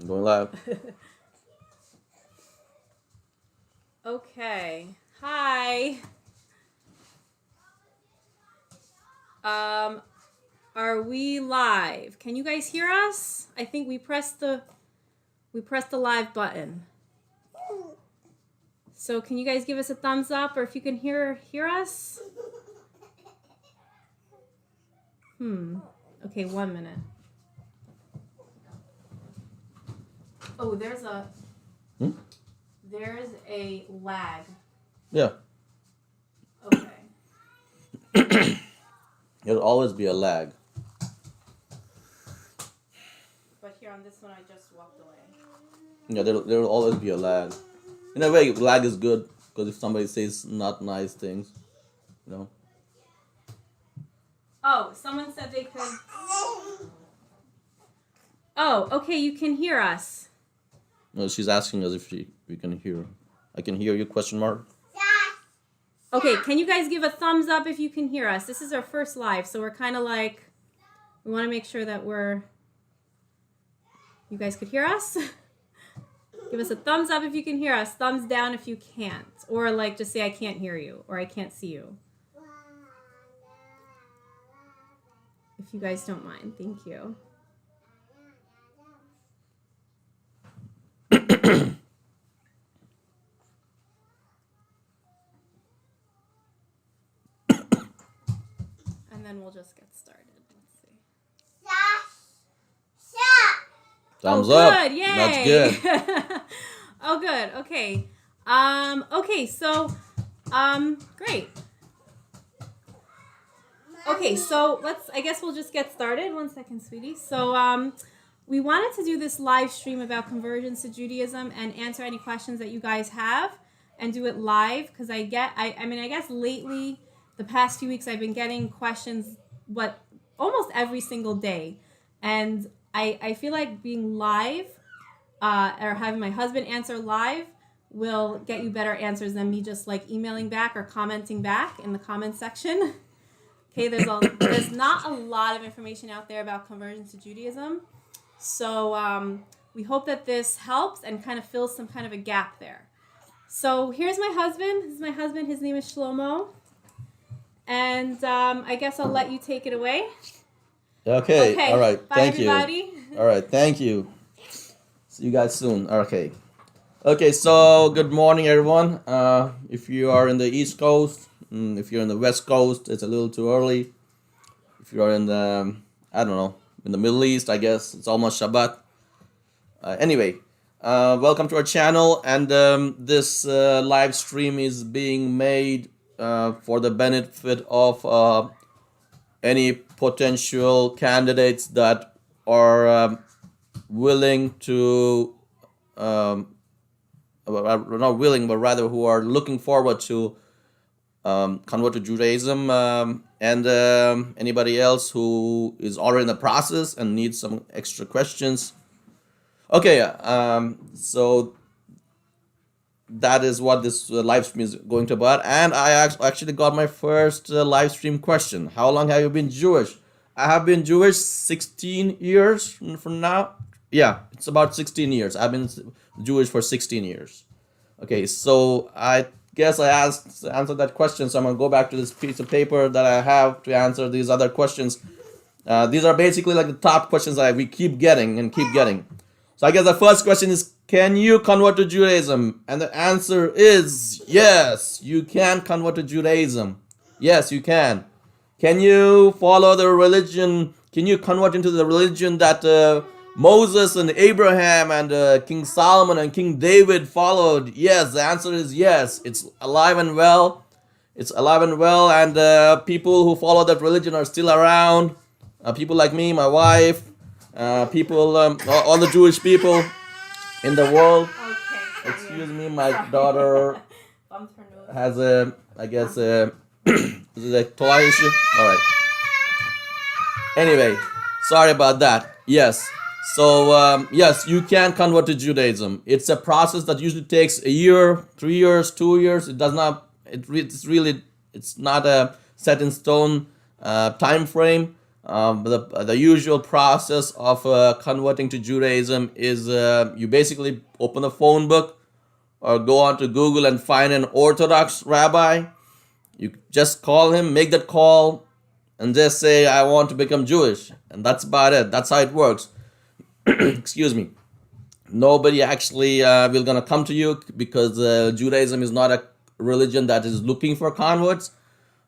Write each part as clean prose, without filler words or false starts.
Going live. Okay. Hi. Are we live? Can you guys hear us? I think we pressed the live button. So can you guys give us a thumbs up, or if you can hear us? Okay, 1 minute. Oh, there's a lag. Yeah. Okay. There'll always be a lag. But here on this one, I just walked away. Yeah, there'll always be a lag. In a way, lag is good because if somebody says not nice things, you know. Oh, someone said they could. Oh, okay, you can hear us. No, she's asking us if we can hear. I can hear you? Question mark. Okay, can you guys give a thumbs up if you can hear us? This is our first live, so we're kind of like, we want to make sure that you guys could hear us. Give us a thumbs up if you can hear us. Thumbs down if you can't. Or like just say I can't hear you or I can't see you. If you guys don't mind. Thank you. And then we'll just get started. Let's see. Thumbs up. Up. Yay. That's good. Oh, good. Okay. Okay. So, great. Okay. So I guess we'll just get started. 1 second, sweetie. So, we wanted to do this live stream about conversions to Judaism and answer any questions that you guys have and do it live. Cause I guess lately, the past few weeks, I've been getting questions, almost every single day. And I feel like being live or having my husband answer live will get you better answers than me just like emailing back or commenting back in the comment section. Okay, there's not a lot of information out there about conversions to Judaism. So we hope that this helps and kind of fills some kind of a gap there. So here's my husband. This is my husband. His name is Shlomo. And I guess I'll let you take it away. Okay. All right. Bye, Thank everybody. you. All right. Thank you. See you guys soon. Okay. Okay. So good morning, everyone. If you are in the East Coast, if you're in the West Coast, it's a little too early. If you are in the, I don't know, in the Middle East, I guess it's almost Shabbat. Anyway, welcome to our channel, and this live stream is being made for the benefit of any potential candidates that are willing to, not willing, but rather who are looking forward to convert to Judaism, and anybody else who is already in the process and needs some extra questions. Okay, so that is what this live stream is going to about. And I actually got my first live stream question. How long have you been Jewish? I have been Jewish 16 years from now. Yeah, it's about 16 years. I've been Jewish for 16 years. Okay, so I guess I answered that question. So I'm going to go back to this piece of paper that I have to answer these other questions. These are basically like the top questions that we keep getting and keep getting. So I guess the first question is, can you convert to Judaism? And the answer is yes, you can convert to Judaism. Yes, you can. Can you follow the religion? Can you convert into the religion that Moses and Abraham and King Solomon and King David followed? Yes, the answer is yes. It's alive and well. It's alive and well, and people who follow that religion are still around. People like me, my wife, people, all the Jewish people in the world. Okay. Excuse me, my daughter has I guess, is it a toy issue? All right. Anyway, sorry about that. Yes. So, yes, you can convert to Judaism. It's a process that usually takes a year, 3 years, 2 years. It does not, it's not a set in stone time frame. The usual process of converting to Judaism is you basically open a phone book or go onto Google and find an Orthodox rabbi. You just call him, make that call, and just say, I want to become Jewish. And that's about it. That's how it works. Excuse me. Nobody actually will gonna come to you, because Judaism is not a religion that is looking for converts.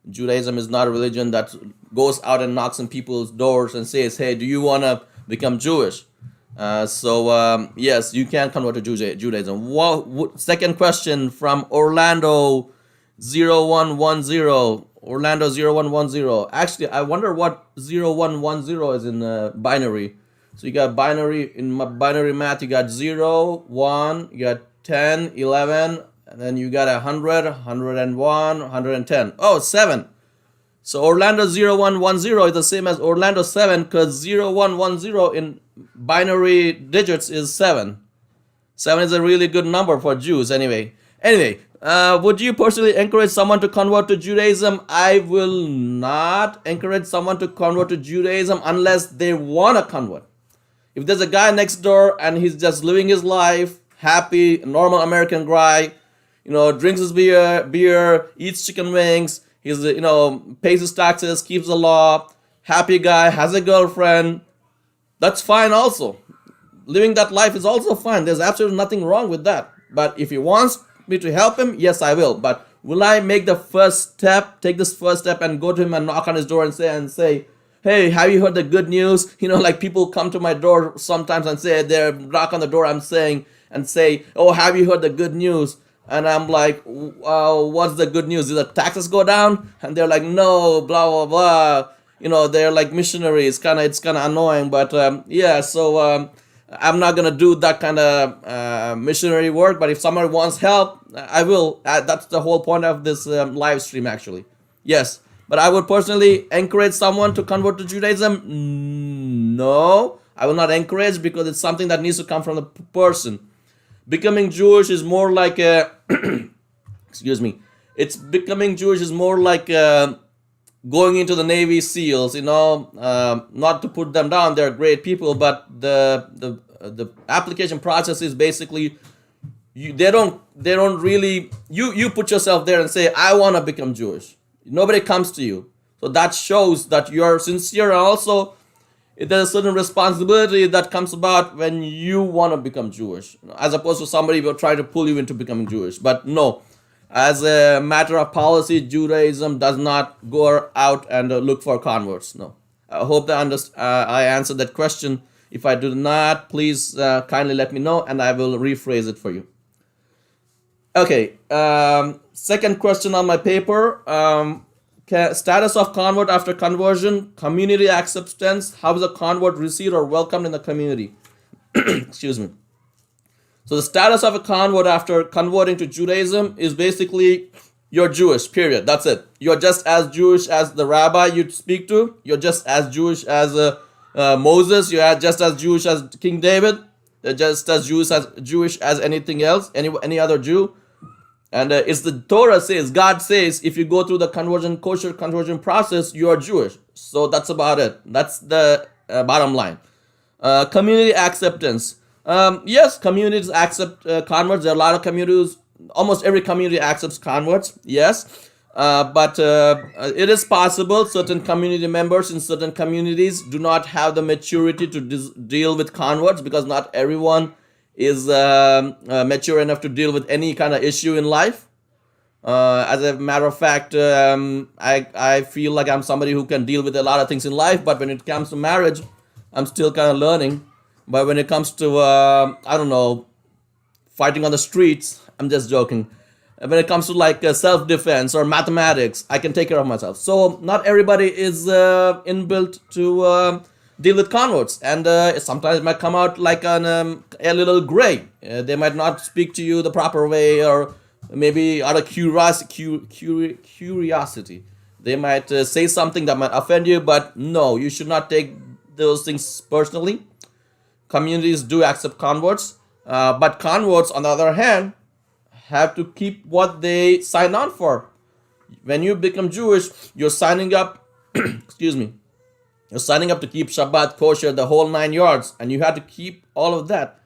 Judaism is not a religion that goes out and knocks on people's doors and says, hey, do you want to become Jewish? Yes, you can convert to Judaism. Second question from Orlando 0110. Orlando 0110. Actually, I wonder what 0110 is in binary. So you got binary, in binary math, you got 0, 1, you got 10, 11, and then you got 100, 101, 110. Oh, 7. So Orlando 0110 is the same as Orlando 7, because 0110 in binary digits is 7. 7 is a really good number for Jews anyway. Would you personally encourage someone to convert to Judaism? I will not encourage someone to convert to Judaism unless they want to convert. If there's a guy next door and he's just living his life, happy, normal American guy, drinks his beer, eats chicken wings, he's, pays his taxes, keeps the law, happy guy, has a girlfriend, that's fine also. Living that life is also fine. There's absolutely nothing wrong with that. But if he wants me to help him, yes, I will. But will I make the first step, take this first step and go to him and knock on his door and say, hey, have you heard the good news? Like people come to my door sometimes and say, they knock on the door, and say, oh, have you heard the good news? And I'm like, what's the good news? Did the taxes go down? And they're like, no, blah, blah, blah. They're like missionaries. It's kind of annoying. But so I'm not going to do that kind of missionary work. But if somebody wants help, I will. That's the whole point of this live stream, actually. Yes. But I would personally encourage someone to convert to Judaism? No, I will not encourage, because it's something that needs to come from the person. Becoming Jewish is more like a excuse me. Becoming Jewish is more like going into the Navy SEALs. Not to put them down, they're great people, but the application process is basically they don't really you put yourself there and say, I want to become Jewish. Nobody comes to you. So that shows that you're sincere, and also there's a certain responsibility that comes about when you want to become Jewish, as opposed to somebody will try to pull you into becoming Jewish. But no, as a matter of policy, Judaism does not go out and look for converts. No. I hope that I answered that question. If I do not, please kindly let me know, and I will rephrase it for you. Okay, second question on my paper. Status of convert after conversion, community acceptance. How is a convert received or welcomed in the community? Excuse me. So the status of a convert after converting to Judaism is basically you're Jewish, period. That's it. You're just as Jewish as the rabbi you speak to. You're just as Jewish as Moses. You're just as Jewish as King David. You're just as Jewish as anything else, any other Jew. And it's the Torah says, God says, if you go through the kosher conversion process, you are Jewish. So that's about it. That's the bottom line. Community acceptance. Yes, communities accept converts. There are a lot of communities. Almost every community accepts converts. Yes. But it is possible certain community members in certain communities do not have the maturity to deal with converts, because not everyone is mature enough to deal with any kind of issue in life. As a matter of fact, I feel like I'm somebody who can deal with a lot of things in life, but when it comes to marriage, I'm still kind of learning. But when it comes to, fighting on the streets, I'm just joking. When it comes to like self-defense or mathematics, I can take care of myself. So not everybody is inbuilt to deal with converts, and sometimes it might come out like a little gray. They might not speak to you the proper way, or maybe out of curiosity. They might say something that might offend you, but no, you should not take those things personally. Communities do accept converts, but converts, on the other hand, have to keep what they sign on for. When you become Jewish, you're signing up excuse me, You're signing up to keep Shabbat, kosher, the whole 9 yards, and you have to keep all of that.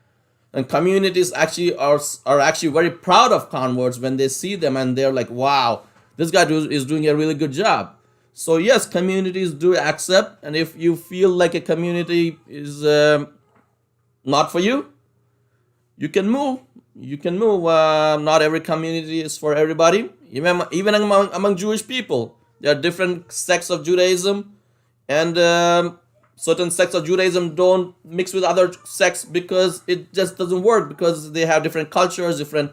And communities actually are actually very proud of converts when they see them, and they're like, wow, this guy is doing a really good job. So yes, communities do accept, and if you feel like a community is not for you, you can move. You can move. Not every community is for everybody. Even among Jewish people, there are different sects of Judaism, and certain sects of Judaism don't mix with other sects because it just doesn't work, because they have different cultures, different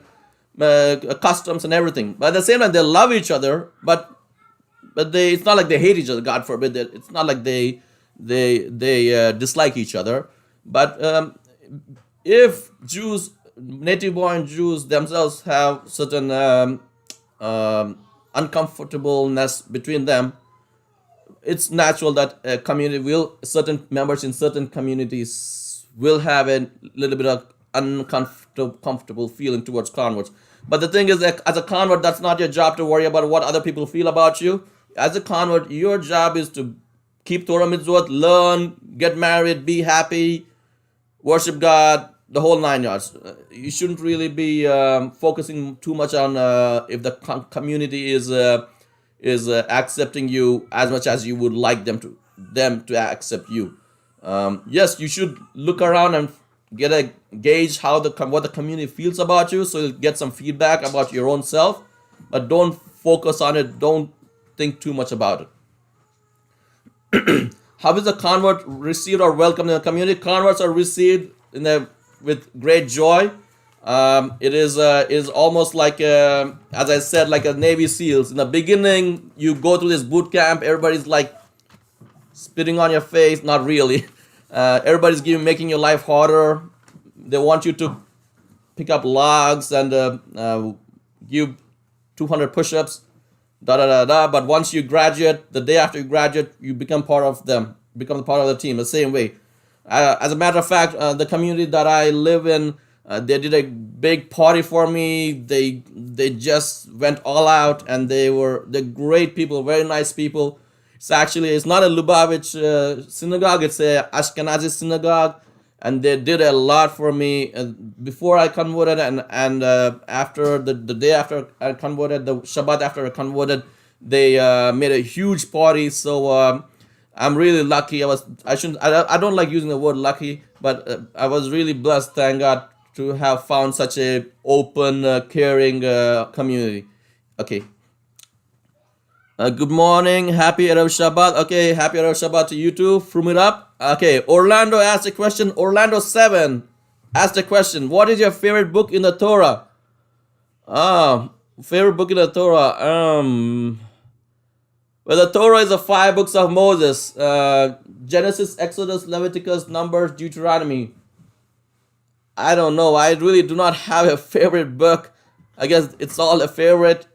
customs, and everything. But at the same time, they love each other. But it's not like they hate each other. God forbid. It's not like they dislike each other. But if Jews, native-born Jews themselves, have certain uncomfortableness between them, it's natural that certain members in certain communities will have a little bit of uncomfortable feeling towards converts. But the thing is that as a convert, that's not your job to worry about what other people feel about you. As a convert, your job is to keep Torah mitzvot, learn, get married, be happy, worship God, the whole 9 yards. You shouldn't really be focusing too much on if the community is accepting you as much as you would like them to accept you. Yes, you should look around and get a gauge what the community feels about you, so you'll get some feedback about your own self. But don't focus on it. Don't think too much about it. How is a convert received or welcomed in the community? Converts are received with great joy. It is almost like as I said, like a Navy SEALs. In the beginning, you go through this boot camp. Everybody's like spitting on your face. Not really. Everybody's making your life harder. They want you to pick up logs and give 200 push-ups. But once you graduate, the day after you graduate, you become part of them. Become part of the team the same way. As a matter of fact, the community that I live in, they did a big party for me. They just went all out, and they're great people, very nice people. It's not a Lubavitch synagogue. It's a Ashkenazi synagogue, and they did a lot for me before I converted, and after the day after I converted, the Shabbat after I converted, they made a huge party. So I'm really lucky. I don't like using the word lucky, but I was really blessed, thank God, to have found such a open, caring community. Okay. Good morning. Happy Erev Shabbat. Okay, happy Erev Shabbat to you too. From it up. Okay, Orlando asked a question. Orlando 7 asked a question. What is your favorite book in the Torah? Favorite book in the Torah. Well, the Torah is the 5 books of Moses. Genesis, Exodus, Leviticus, Numbers, Deuteronomy. I don't know. I really do not have a favorite book. I guess it's all a favorite.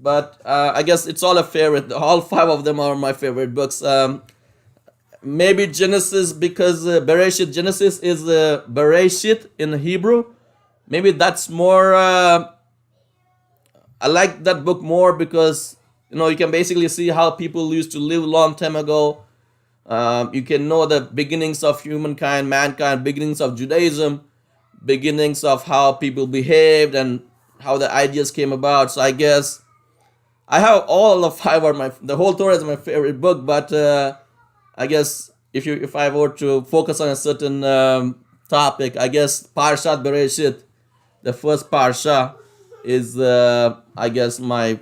But I guess it's all a favorite. All 5 of them are my favorite books. Maybe Genesis, because Bereshit, Genesis is Bereshit in Hebrew. Maybe that's more. I like that book more because you can basically see how people used to live long time ago. You can know the beginnings of humankind, mankind, beginnings of Judaism, beginnings of how people behaved and how the ideas came about. So I guess I have all the 5 are the whole Torah is my favorite book. But I guess if I were to focus on a certain topic, I guess Parshat Bereshit, the first Parsha, is I guess my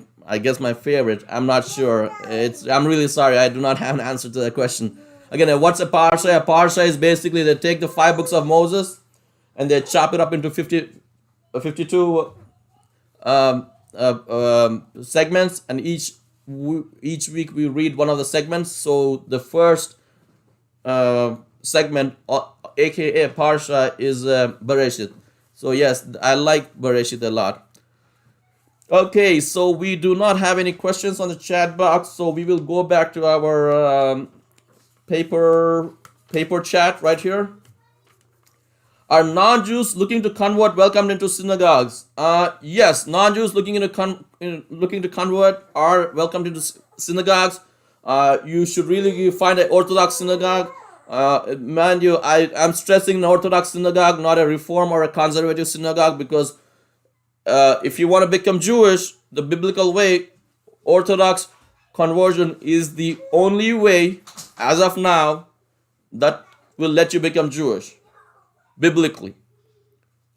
favorite. I'm not sure. I'm really sorry. I do not have an answer to that question. Again, what's a parsha? A parsha is basically they take the 5 books of Moses and they chop it up into 52 segments, and each week we read one of the segments. So the first segment, aka parsha, is Bereshit. So yes, I like Bereshit a lot. Okay, so we do not have any questions on the chat box, so we will go back to our paper chat right here. Are non-Jews looking to convert welcomed into synagogues? Yes, non-Jews looking to convert are welcomed into synagogues. You should really find an Orthodox synagogue. Mind you, I'm stressing an Orthodox synagogue, not a Reform or a conservative synagogue, because if you want to become Jewish, the biblical way, Orthodox conversion is the only way, as of now, that will let you become Jewish, biblically.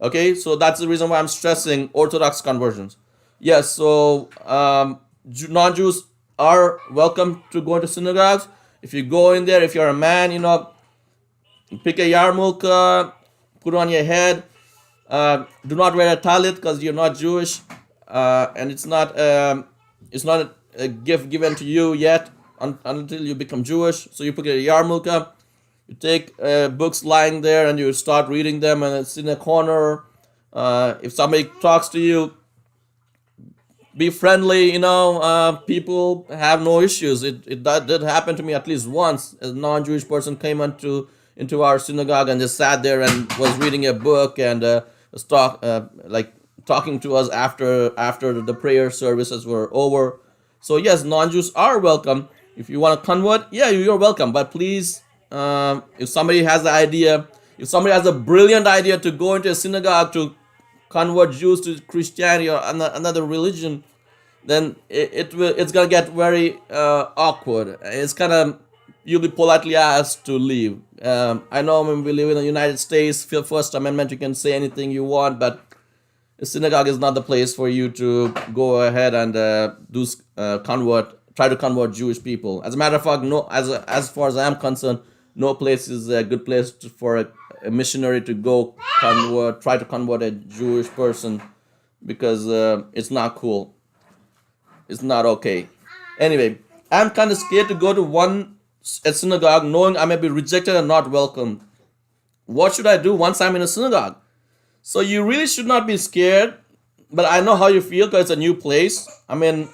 Okay, so that's the reason why I'm stressing Orthodox conversions. Yes, so non-Jews are welcome to go into synagogues. If you go in there, if you're a man, pick a yarmulke, put it on your head. Do not wear a talit because you're not Jewish, and it's not a gift given to you yet until you become Jewish. So you put a yarmulke, you take books lying there, and you start reading them, and it's in a corner. If somebody talks to you, be friendly. People have no issues. That did happen to me at least once. A non-Jewish person came into our synagogue and just sat there and was reading a book and was talking to us after the prayer services were over. So yes, non-Jews are welcome. If you want to convert, yeah, you're welcome. But please, if somebody has the idea, if somebody has a brilliant idea to go into a synagogue to convert Jews to Christianity or another religion, then it's gonna get very awkward. It's kind of, you'll be politely asked to leave. I know when we live in the United States, First Amendment, you can say anything you want, but a synagogue is not the place for you to go ahead and try to convert Jewish people. As a matter of fact, no, as far as I'm concerned, no place is a good place for a missionary to go try to convert a Jewish person, because it's not cool. It's not okay. Anyway, I'm kind of scared to go to a synagogue knowing I may be rejected and not welcomed. What should I do once I'm in a synagogue? So you really should not be scared, but I know how you feel because it's a new place. I mean,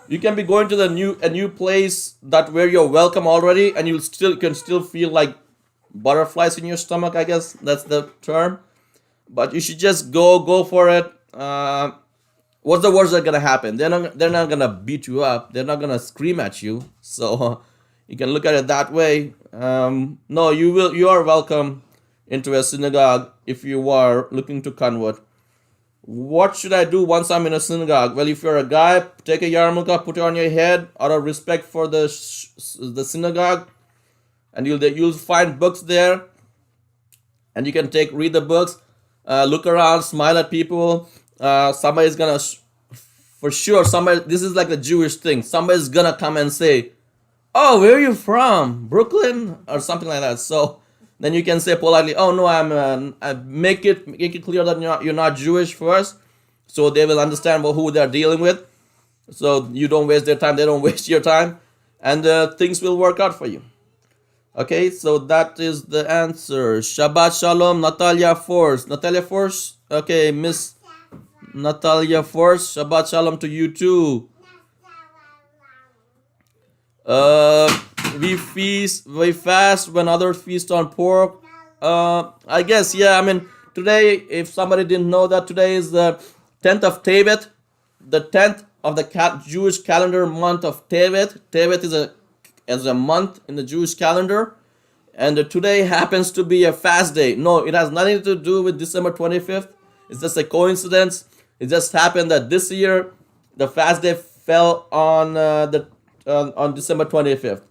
you can be going to a new place where you're welcome already, and you can still feel like butterflies in your stomach. I guess that's the term. But you should just go for it. What's the worst that's gonna happen? They're not gonna beat you up. They're not gonna scream at you. So you can look at it that way. No, you are welcome into a synagogue if you are looking to convert. What should I do once I'm in a synagogue? Well, if you're a guy, take a yarmulke, put it on your head out of respect for the synagogue, and you'll find books there, and you can read the books, look around, smile at people. Somebody's gonna for sure. This is like the Jewish thing. Somebody's gonna come and say, "Oh, where are you from? Brooklyn?" or something like that. So then you can say politely, "Oh no, I make it clear that you're not Jewish first, so they will understand who they're dealing with. So you don't waste their time, they don't waste your time, and things will work out for you." Okay, so that is the answer. Shabbat Shalom, Natalia Force. Natalia Force. Okay, Miss Natalia Force. Shabbat Shalom to you too. We fast when others feast on pork. I guess, yeah. I mean, today, if somebody didn't know that, today is the 10th of Tevet, the 10th of the Jewish calendar month of Tevet. Tevet is a month in the Jewish calendar, and today happens to be a fast day. No, it has nothing to do with December 25th. It's just a coincidence. It just happened that this year the fast day fell on December 25th.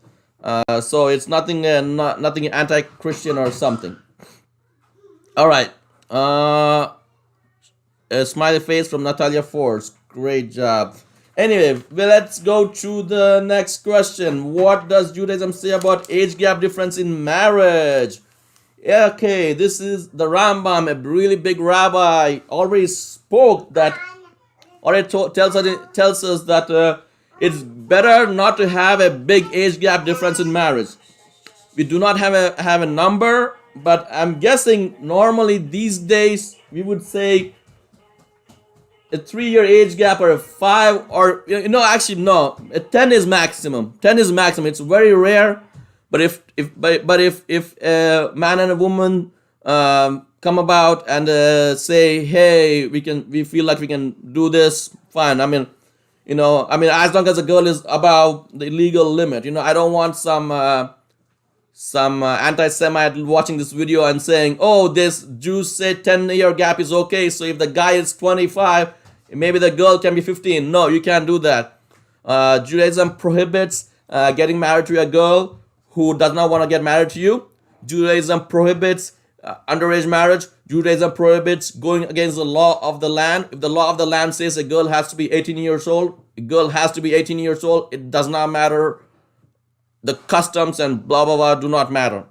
So it's nothing anti-Christian or something. All right. A smiley face from Natalia Force. Great job. Anyway, let's go to the next question. What does Judaism say about age gap difference in marriage? Okay, this is the Rambam, a really big rabbi, already spoke that, tells us that it's better not to have a big age gap difference in marriage. We do not have a number, but I'm guessing normally these days we would say a 3-year age gap, or a 5, or actually no, a 10 is maximum. 10 is maximum. It's very rare, but if a man and a woman come about and say, hey, we feel like we can do this, fine. I mean, I mean, as long as a girl is above the legal limit. I don't want some anti-Semite watching this video and saying, oh, this Jews say 10-year gap is okay, so if the guy is 25, maybe the girl can be 15. No, you can't do that. Judaism prohibits getting married to a girl who does not want to get married to you. Judaism prohibits underage marriage. Judaism prohibits going against the law of the land. If the law of the land says a girl has to be 18 years old, a girl has to be 18 years old. It does not matter. The customs and blah, blah, blah do not matter.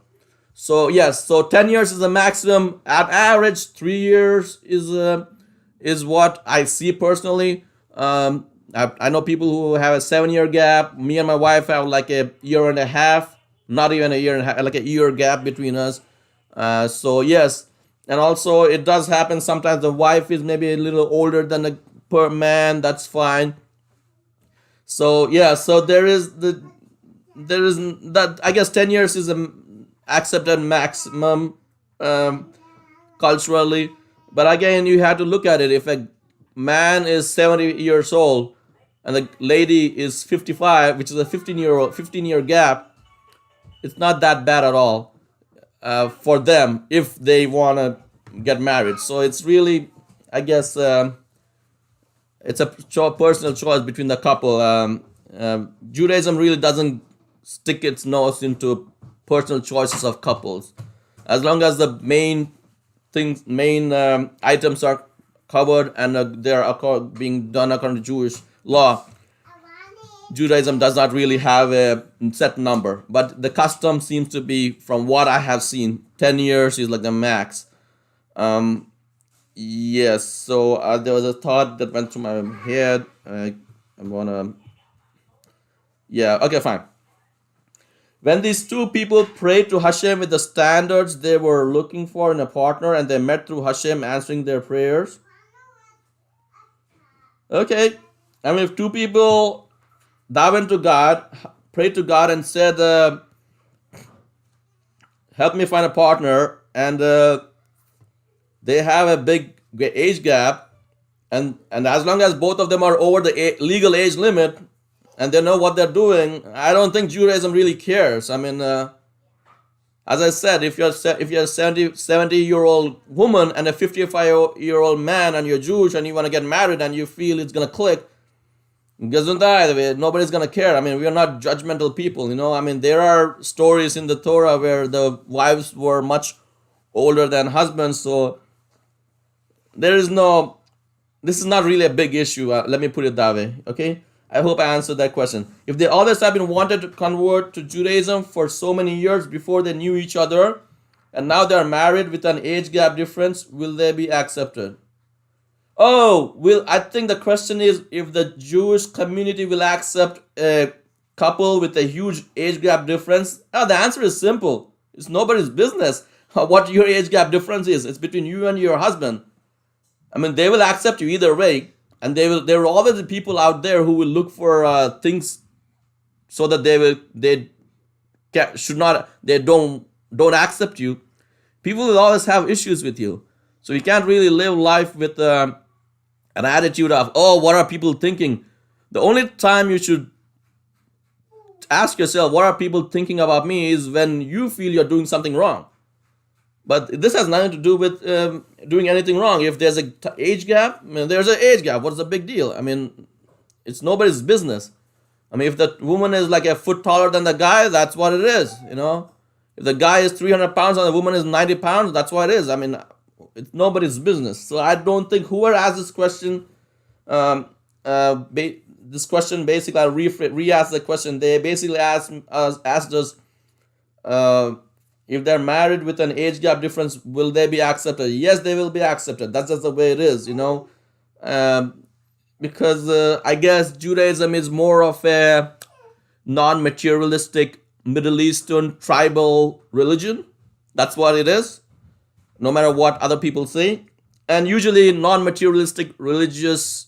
So yes, so 10 years is the maximum. At average, 3 years is what I see personally. I know people who have a 7-year gap. Me and my wife have like a year and a half, not even a year and a half, like a year gap between us. So yes, and also it does happen sometimes the wife is maybe a little older than the per man. That's fine. So yeah, so there is that. I guess 10 years is a accepted maximum culturally. But again, you have to look at it. If a man is 70 years old and the lady is 55, which is a 15-year gap, it's not that bad at all for them if they want to get married. So it's really, I guess, it's a personal choice between the couple. Judaism really doesn't stick its nose into personal choices of couples. As long as the main items are covered and they are being done according to Jewish law, Judaism does not really have a set number. But the custom seems to be, from what I have seen, 10 years is like the max. Yes, so there was a thought that went through my head. Yeah, okay, fine. When these two people prayed to Hashem with the standards they were looking for in a partner, and they met through Hashem answering their prayers. Okay, I mean, if two people davened to God, prayed to God and said, help me find a partner, and they have a big age gap, and as long as both of them are over the legal age limit, and they know what they're doing, I don't think Judaism really cares. I mean, as I said, if you're a 70-year-old woman and a 55-year-old man, and you're Jewish and you want to get married and you feel it's gonna click, nobody's gonna care. I mean, we are not judgmental people, I mean, there are stories in the Torah where the wives were much older than husbands, so this is not really a big issue. Let me put it that way, okay? I hope I answered that question. If they always have been wanted to convert to Judaism for so many years before they knew each other, and now they are married with an age gap difference, will they be accepted? I think the question is if the Jewish community will accept a couple with a huge age gap difference. The answer is simple. It's nobody's business what your age gap difference is. It's between you and your husband. I mean, they will accept you either way. And there will always be people out there who will look for things so that they don't accept you. People will always have issues with you, so you can't really live life with an attitude of, what are people thinking? The only time you should ask yourself, what are people thinking about me, is when you feel you're doing something wrong. But this has nothing to do with doing anything wrong. If there's an age gap, there's an age gap. What's the big deal? I mean, it's nobody's business. I mean, if the woman is like a foot taller than the guy, that's what it is, If the guy is 300 pounds and the woman is 90 pounds, that's what it is. I mean, it's nobody's business. So I don't think whoever asked this question, basically, I'll re-ask the question. They basically asked us, if they're married with an age gap difference, will they be accepted? Yes, they will be accepted. That's just the way it is, because I guess Judaism is more of a non-materialistic Middle Eastern tribal religion. That's what it is, no matter what other people say. And usually non-materialistic religious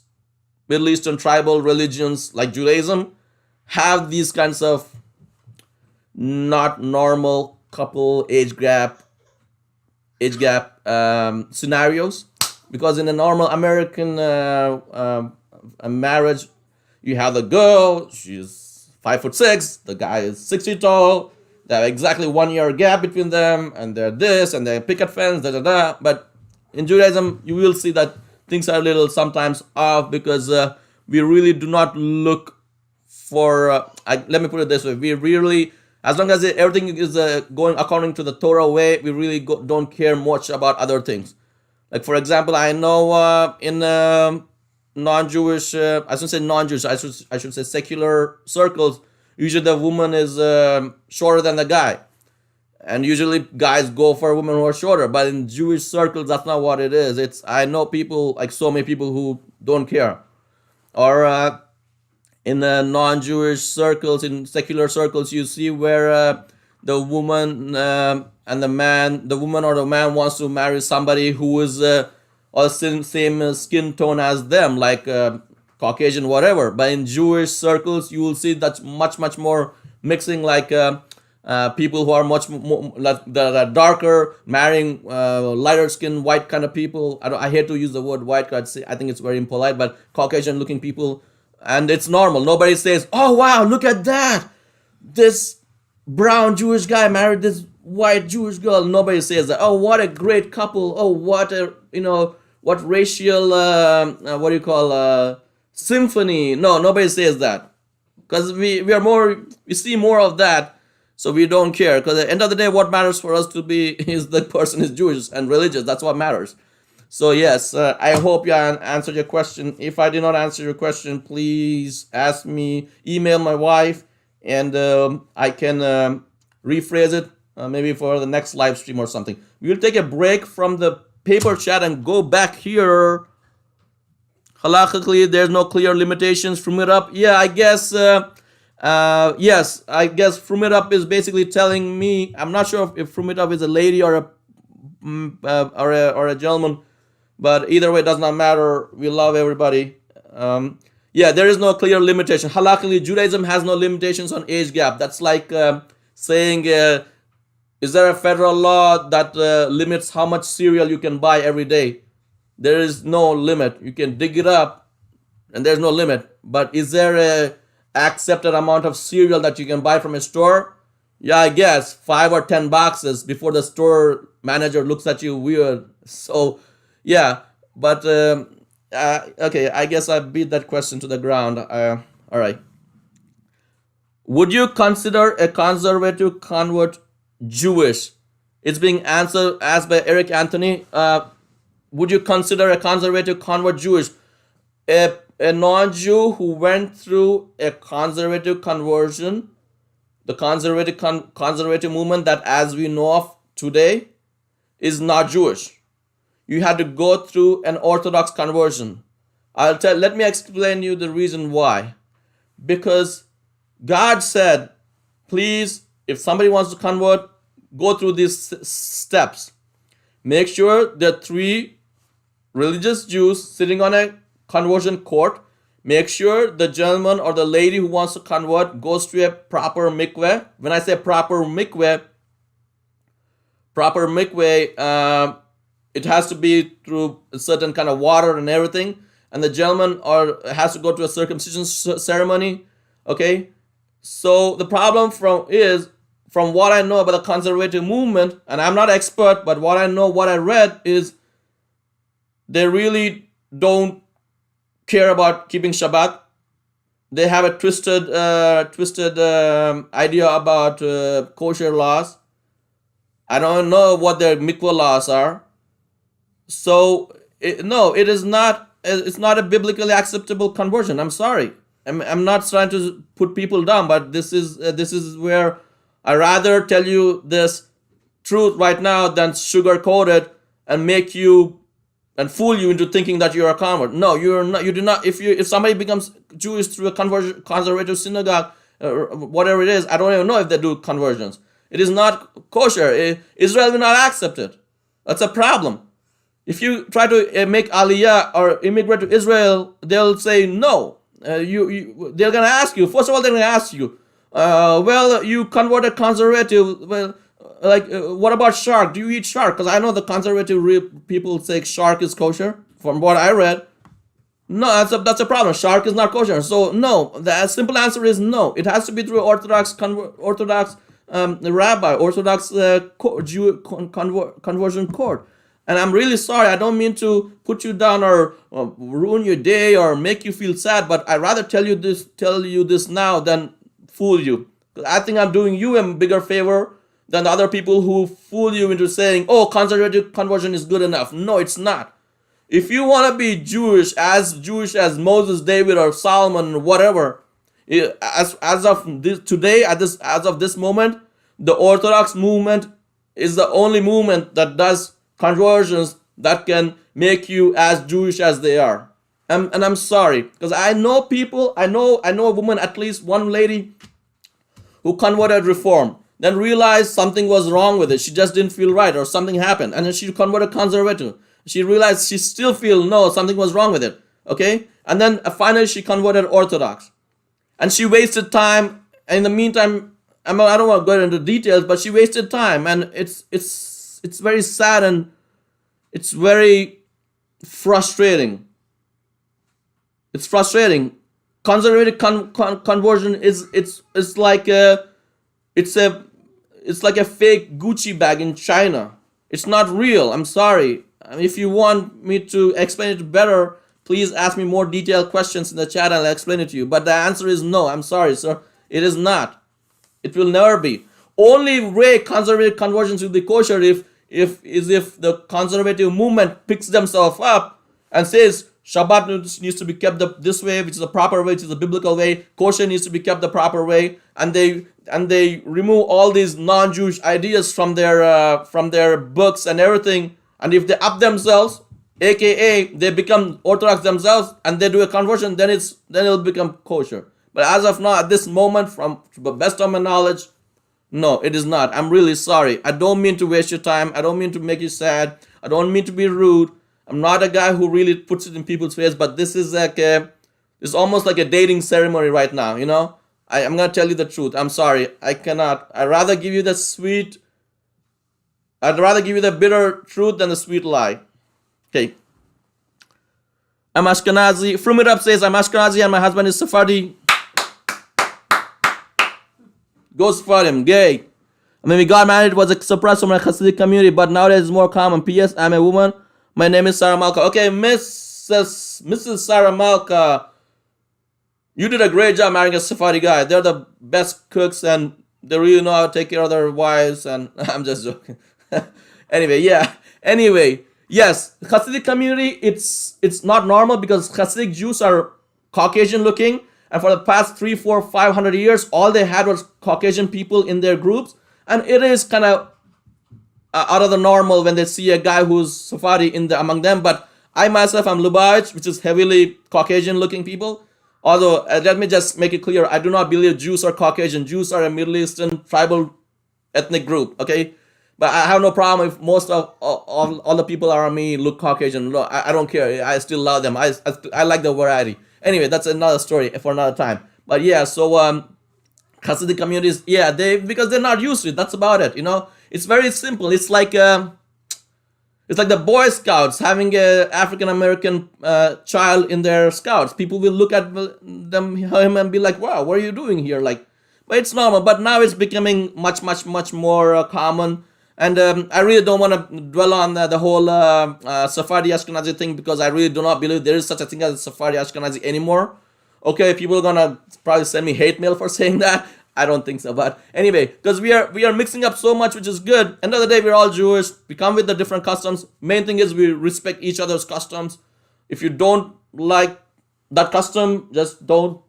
Middle Eastern tribal religions like Judaism have these kinds of not normal couple age gap scenarios, because in a normal American marriage, You have the girl, she's 5'6", the guy is 6 feet tall. They have exactly 1 year gap between them, and they're this, and they're picket fence, da da da. But in Judaism, you will see that things are a little sometimes off because we really do not look for. Let me put it this way: we really, as long as everything is going according to the Torah way, we really don't care much about other things. Like for example, I know in non-Jewish, I shouldn't say non-Jewish, I should say secular circles. Usually the woman is shorter than the guy. And usually guys go for women who are shorter. But in Jewish circles, that's not what it is. I know people, like so many people who don't care. Or in the non-Jewish circles, in secular circles, you see where the woman and the woman or the man wants to marry somebody who is same skin tone as them, like Caucasian, whatever. But in Jewish circles, you will see that's much more mixing, like people who are much more like that are darker, marrying lighter skin, white kind of people. I hate to use the word white because I think it's very impolite, but Caucasian looking people, and it's normal. Nobody says, "Oh wow, look at that! This brown Jewish guy married this white Jewish girl." Nobody says that. "Oh, what a great couple! Oh, what a what racial symphony." No, nobody says that because we see more of that, so we don't care. Because at the end of the day, what matters for us to be is the person is Jewish and religious. That's what matters. So yes, I hope you answered your question. If I did not answer your question, please ask me, email my wife, and I can rephrase it maybe for the next live stream or something. We will take a break from the paper chat and go back here. Halakhically, there's no clear limitations. From it up, yeah, I guess. Yes, I guess from it up is basically telling me. I'm not sure if from it up is a lady or a gentleman, but either way, it does not matter. We love everybody. Yeah, there is no clear limitation. Halakhically, Judaism has no limitations on age gap. That's like saying, is there a federal law that limits how much cereal you can buy every day? There is no limit. You can dig it up, and there's no limit. But is there a accepted amount of cereal that you can buy from a store? Yeah, I guess 5 or 10 boxes before the store manager looks at you weird. So, yeah. But okay, I guess I beat that question to the ground. All right. Would you consider a conservative convert Jewish? It's being asked by Eric Anthony. Would you consider a conservative convert Jewish? A non-Jew who went through a conservative conversion, the conservative movement that as we know of today is not Jewish. You had to go through an Orthodox conversion. Let me explain you the reason why. Because God said, please, if somebody wants to convert, go through these steps. Make sure there are 3 religious Jews sitting on a conversion court. Make sure the gentleman or the lady who wants to convert goes to a proper mikveh. When I say proper mikveh, it has to be through a certain kind of water and everything. And the gentleman has to go to a circumcision ceremony. Okay? So the problem from what I know about the conservative movement, and I'm not expert, but what I know, what I read is they really don't care about keeping Shabbat. They have a twisted idea about kosher laws. I don't know what their mikvah laws are. So it is not. It's not a biblically acceptable conversion. I'm sorry. I'm not trying to put people down, but this is where I rather tell you this truth right now than sugarcoat it and make you and fool you into thinking that you're a convert. No, you're not. You do not. If somebody becomes Jewish through a conservative synagogue, whatever it is, I don't even know if they do conversions. It is not kosher. Israel will not accept it. That's a problem. If you try to make aliyah or immigrate to Israel, they'll say no. They're gonna ask you. First of all, they're gonna ask you, well, you converted conservative. Well, what about shark? Do you eat shark? Because I know the conservative people say shark is kosher. From what I read, No, that's a problem. Shark is not kosher. So no, the simple answer is no. It has to be through Orthodox rabbi, Orthodox conversion court. And I'm really sorry. I don't mean to put you down or ruin your day or make you feel sad. But I'd rather tell you this now than fool you. I think I'm doing you a bigger favor than the other people who fool you into saying, "Oh, conservative conversion is good enough." No, it's not. If you want to be Jewish as Moses, David, or Solomon, or whatever, as of this today, as of this moment, the Orthodox movement is the only movement that does conversions that can make you as Jewish as they are. And I'm sorry, because I know people. I know a woman, at least one lady, who converted reform, then realized something was wrong with it. She just didn't feel right, or something happened, and then she converted conservative. She realized she still feel no, something was wrong with it. Okay, and then finally she converted Orthodox, and she wasted time. And in the meantime, I don't want to go into details, but she wasted time, and it's very sad and it's very frustrating. It's frustrating. Conservative conversion is it's like a fake Gucci bag in China. It's not real. I'm sorry. If you want me to explain it better, please ask me more detailed questions in the chat and I'll explain it to you. But the answer is no. I'm sorry, sir. It is not. It will never be. Only way conservative conversions will be kosher if the conservative movement picks themselves up and says Shabbat needs to be kept this way, which is the proper way, which is the biblical way. Kosher needs to be kept the proper way, and they remove all these non-Jewish ideas from their books and everything. And if they up themselves, aka they become Orthodox themselves, and they do a conversion, then it'll become kosher. But as of now, at this moment, from the best of my knowledge, no, it is not. I'm really sorry. I don't mean to waste your time. I don't mean to make you sad. I don't mean to be rude. I'm not a guy who really puts it in people's face, but this is it's almost like a dating ceremony right now, you know? I'm gonna tell you the truth. I'm sorry. I cannot. I'd rather give you the bitter truth than the sweet lie. Okay. I'm Ashkenazi. From It Up says, I'm Ashkenazi and my husband is Sephardi. Go Sephardim. Gay. When we got married, it was a surprise from my Hasidic community, but nowadays it's more common. P.S. I'm a woman. My name is Sarah Malka. Okay, Mrs. Sarah Malka, you did a great job marrying a Sephardi guy. They're the best cooks and they really know how to take care of their wives. And I'm just joking. Anyway, yes, Hasidic community, it's not normal because Hasidic Jews are Caucasian looking. And for the past 300, 400, 500 years, all they had was Caucasian people in their groups. And it is kind of out of the normal when they see a guy who's Sephardi among them. But I myself am Lubavitch, which is heavily Caucasian looking people. Although, let me just make it clear, I do not believe Jews are Caucasian. Jews are a Middle Eastern tribal ethnic group, okay? But I have no problem if most of all the people around me look Caucasian. No, I don't care. I still love them. I like the variety. Anyway, that's another story for another time. But yeah, so Hasidic communities, yeah, because they're not used to it. That's about it, you know? It's very simple. It's like the Boy Scouts having a African American child in their scouts. People will look at him and be like, "Wow, what are you doing here?" Like, but it's normal. But now it's becoming much more common. And I really don't want to dwell on the whole Sephardi Ashkenazi thing because I really do not believe there is such a thing as Sephardi Ashkenazi anymore. Okay, people are gonna probably send me hate mail for saying that. I don't think so, but anyway, because we are mixing up so much, which is good. End of the day, we're all Jewish. We come with the different customs. Main thing is we respect each other's customs. If you don't like that custom, just don't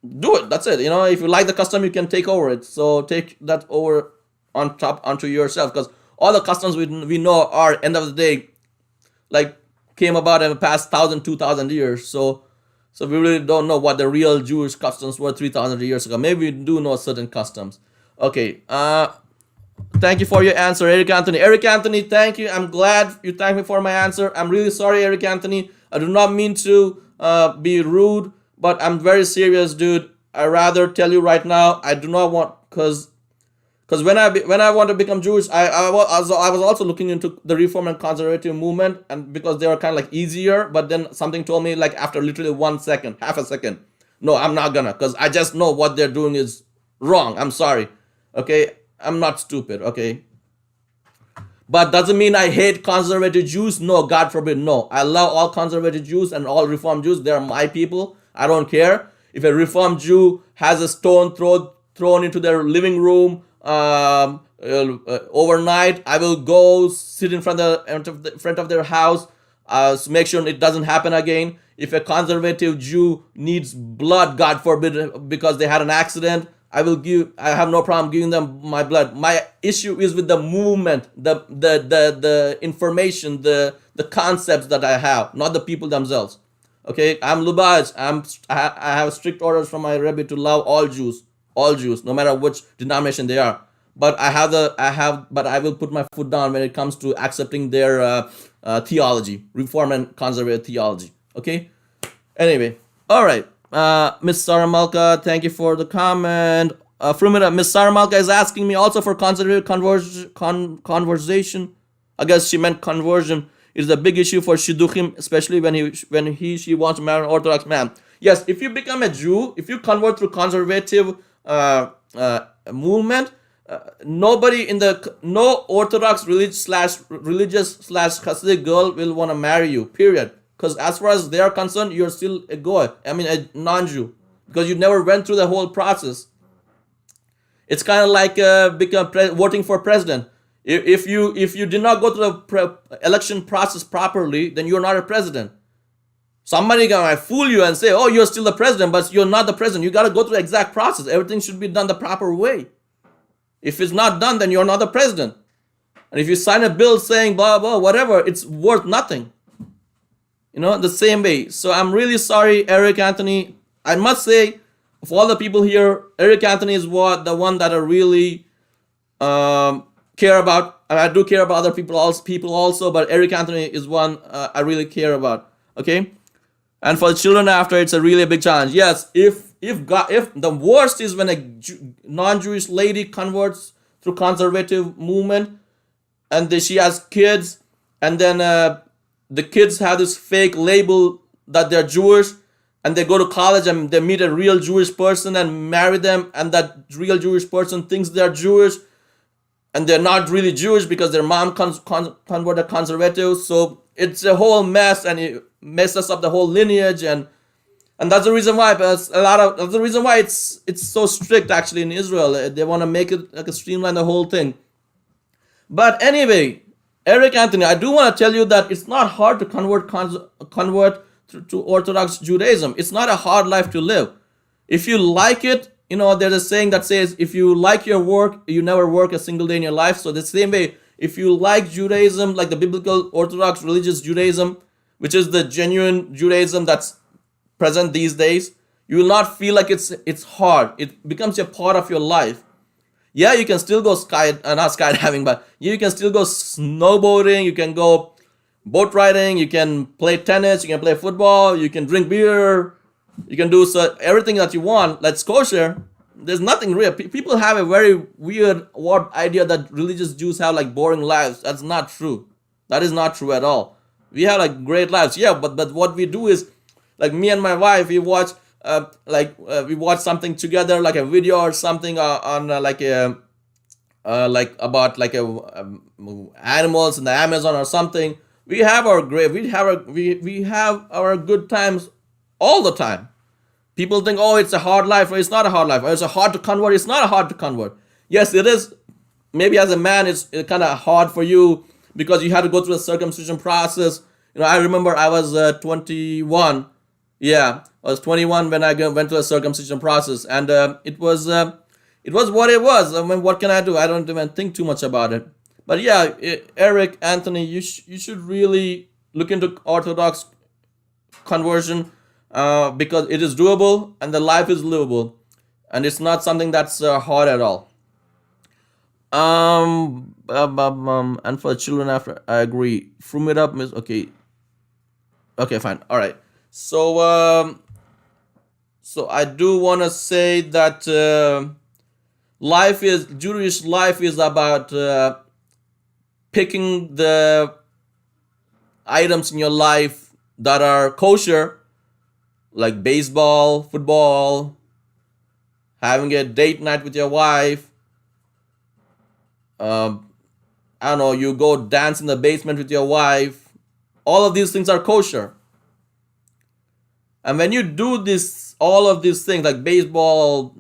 do it. That's it. You know, if you like the custom, you can take over it. So take that over on top onto yourself, because all the customs we know are end of the day like came about in the past 1,000, 2,000 years. So we really don't know what the real Jewish customs were 3,000 years ago. Maybe we do know certain customs. Okay. Thank you for your answer, Eric Anthony. Eric Anthony, thank you. I'm glad you thanked me for my answer. I'm really sorry, Eric Anthony. I do not mean to be rude, but I'm very serious, dude. I rather tell you right now, I do not want, because Because when I want to become Jewish, I was also looking into the Reform and Conservative movement, and because they were kind of like easier, but then something told me like after literally 1 second, half a second, no, I'm not gonna, because I just know what they're doing is wrong. I'm sorry, okay, I'm not stupid, okay. But doesn't mean I hate conservative Jews. No, God forbid. No, I love all conservative Jews and all Reformed Jews. They're my people. I don't care if a Reformed Jew has a stone thrown into their living room overnight. I will go sit in front of their house, make sure it doesn't happen again. If a conservative Jew needs blood, God forbid, because they had an accident, I have no problem giving them my blood. My issue is with the movement, the information, the concepts that I have, not the people themselves. Okay, I'm Lubavitch. I have strict orders from my Rebbe to love all Jews, no matter which denomination they are. But but I will put my foot down when it comes to accepting their theology, Reform and Conservative theology. Okay. Anyway, all right. Miss Sarah Malka, thank you for the comment. Miss Sarah Malka is asking me also for conservative conversation. I guess she meant conversion. It is a big issue for shidduchim, especially when she wants to marry an Orthodox man. Yes, if you become a Jew, if you convert through conservative movement, no Orthodox religious / Hasidic girl will want to marry you. Period. Because as far as they are concerned, you're still a goy. I mean, a non-Jew, because you never went through the whole process. It's kind of like voting for president. If you did not go through the election process properly, then you're not a president. Somebody gonna fool you and say, "Oh, you're still the president," but you're not the president. You gotta go through the exact process. Everything should be done the proper way. If it's not done, then you're not the president. And if you sign a bill saying blah blah whatever, it's worth nothing. The same way. So I'm really sorry, Eric Anthony. I must say, of all the people here, Eric Anthony is the one that I really care about. And I do care about other people also, but Eric Anthony is one I really care about. Okay? And for the children after, it's a really big challenge. Yes, if the worst is when a non-Jewish lady converts through conservative movement, and she has kids, and then the kids have this fake label that they're Jewish, and they go to college and they meet a real Jewish person and marry them, and that real Jewish person thinks they're Jewish, and they're not really Jewish because their mom converted conservative. So it's a whole mess, and it messes up the whole lineage, and that's the reason why. That's the reason why it's so strict actually in Israel. They want to make it like a streamline the whole thing. But anyway, Eric Anthony, I do want to tell you that it's not hard to convert to Orthodox Judaism. It's not a hard life to live. If you like it, there's a saying that says, if you like your work, you never work a single day in your life. So the same way, if you like Judaism, like the biblical Orthodox religious Judaism, which is the genuine Judaism that's present these days, you will not feel like it's hard. It becomes a part of your life. Yeah, you can still go not skydiving, but you can still go snowboarding, you can go boat riding, you can play tennis, you can play football, you can drink beer, you can do everything that you want. That's kosher. There's nothing real. People have a very weird idea that religious Jews have like boring lives. That's not true. That is not true at all. We have like great lives. Yeah, but what we do is, like me and my wife, we watch we watch something together, like a video or something on about animals in the Amazon or something. We have our good times all the time. People think, oh, it's a hard life, or it's not a hard life, or it's a hard to convert. It's not hard to convert. Yes, it is. Maybe as a man, it's kind of hard for you because you had to go through the circumcision process. I remember I was 21. Yeah, I was 21 when I went through a circumcision process, and it was what it was. I mean, what can I do? I don't even think too much about it. But yeah, Eric, Anthony, you should really look into Orthodox conversion because it is doable and the life is livable, and it's not something that's hard at all. And for the children after, I agree. From it up is okay. Okay, fine. All right. So I do want to say that Jewish life is about picking the items in your life that are kosher, like baseball, football, having a date night with your wife. I don't know, you go dance in the basement with your wife. All of these things are kosher. And when you do this, all of these things like baseball,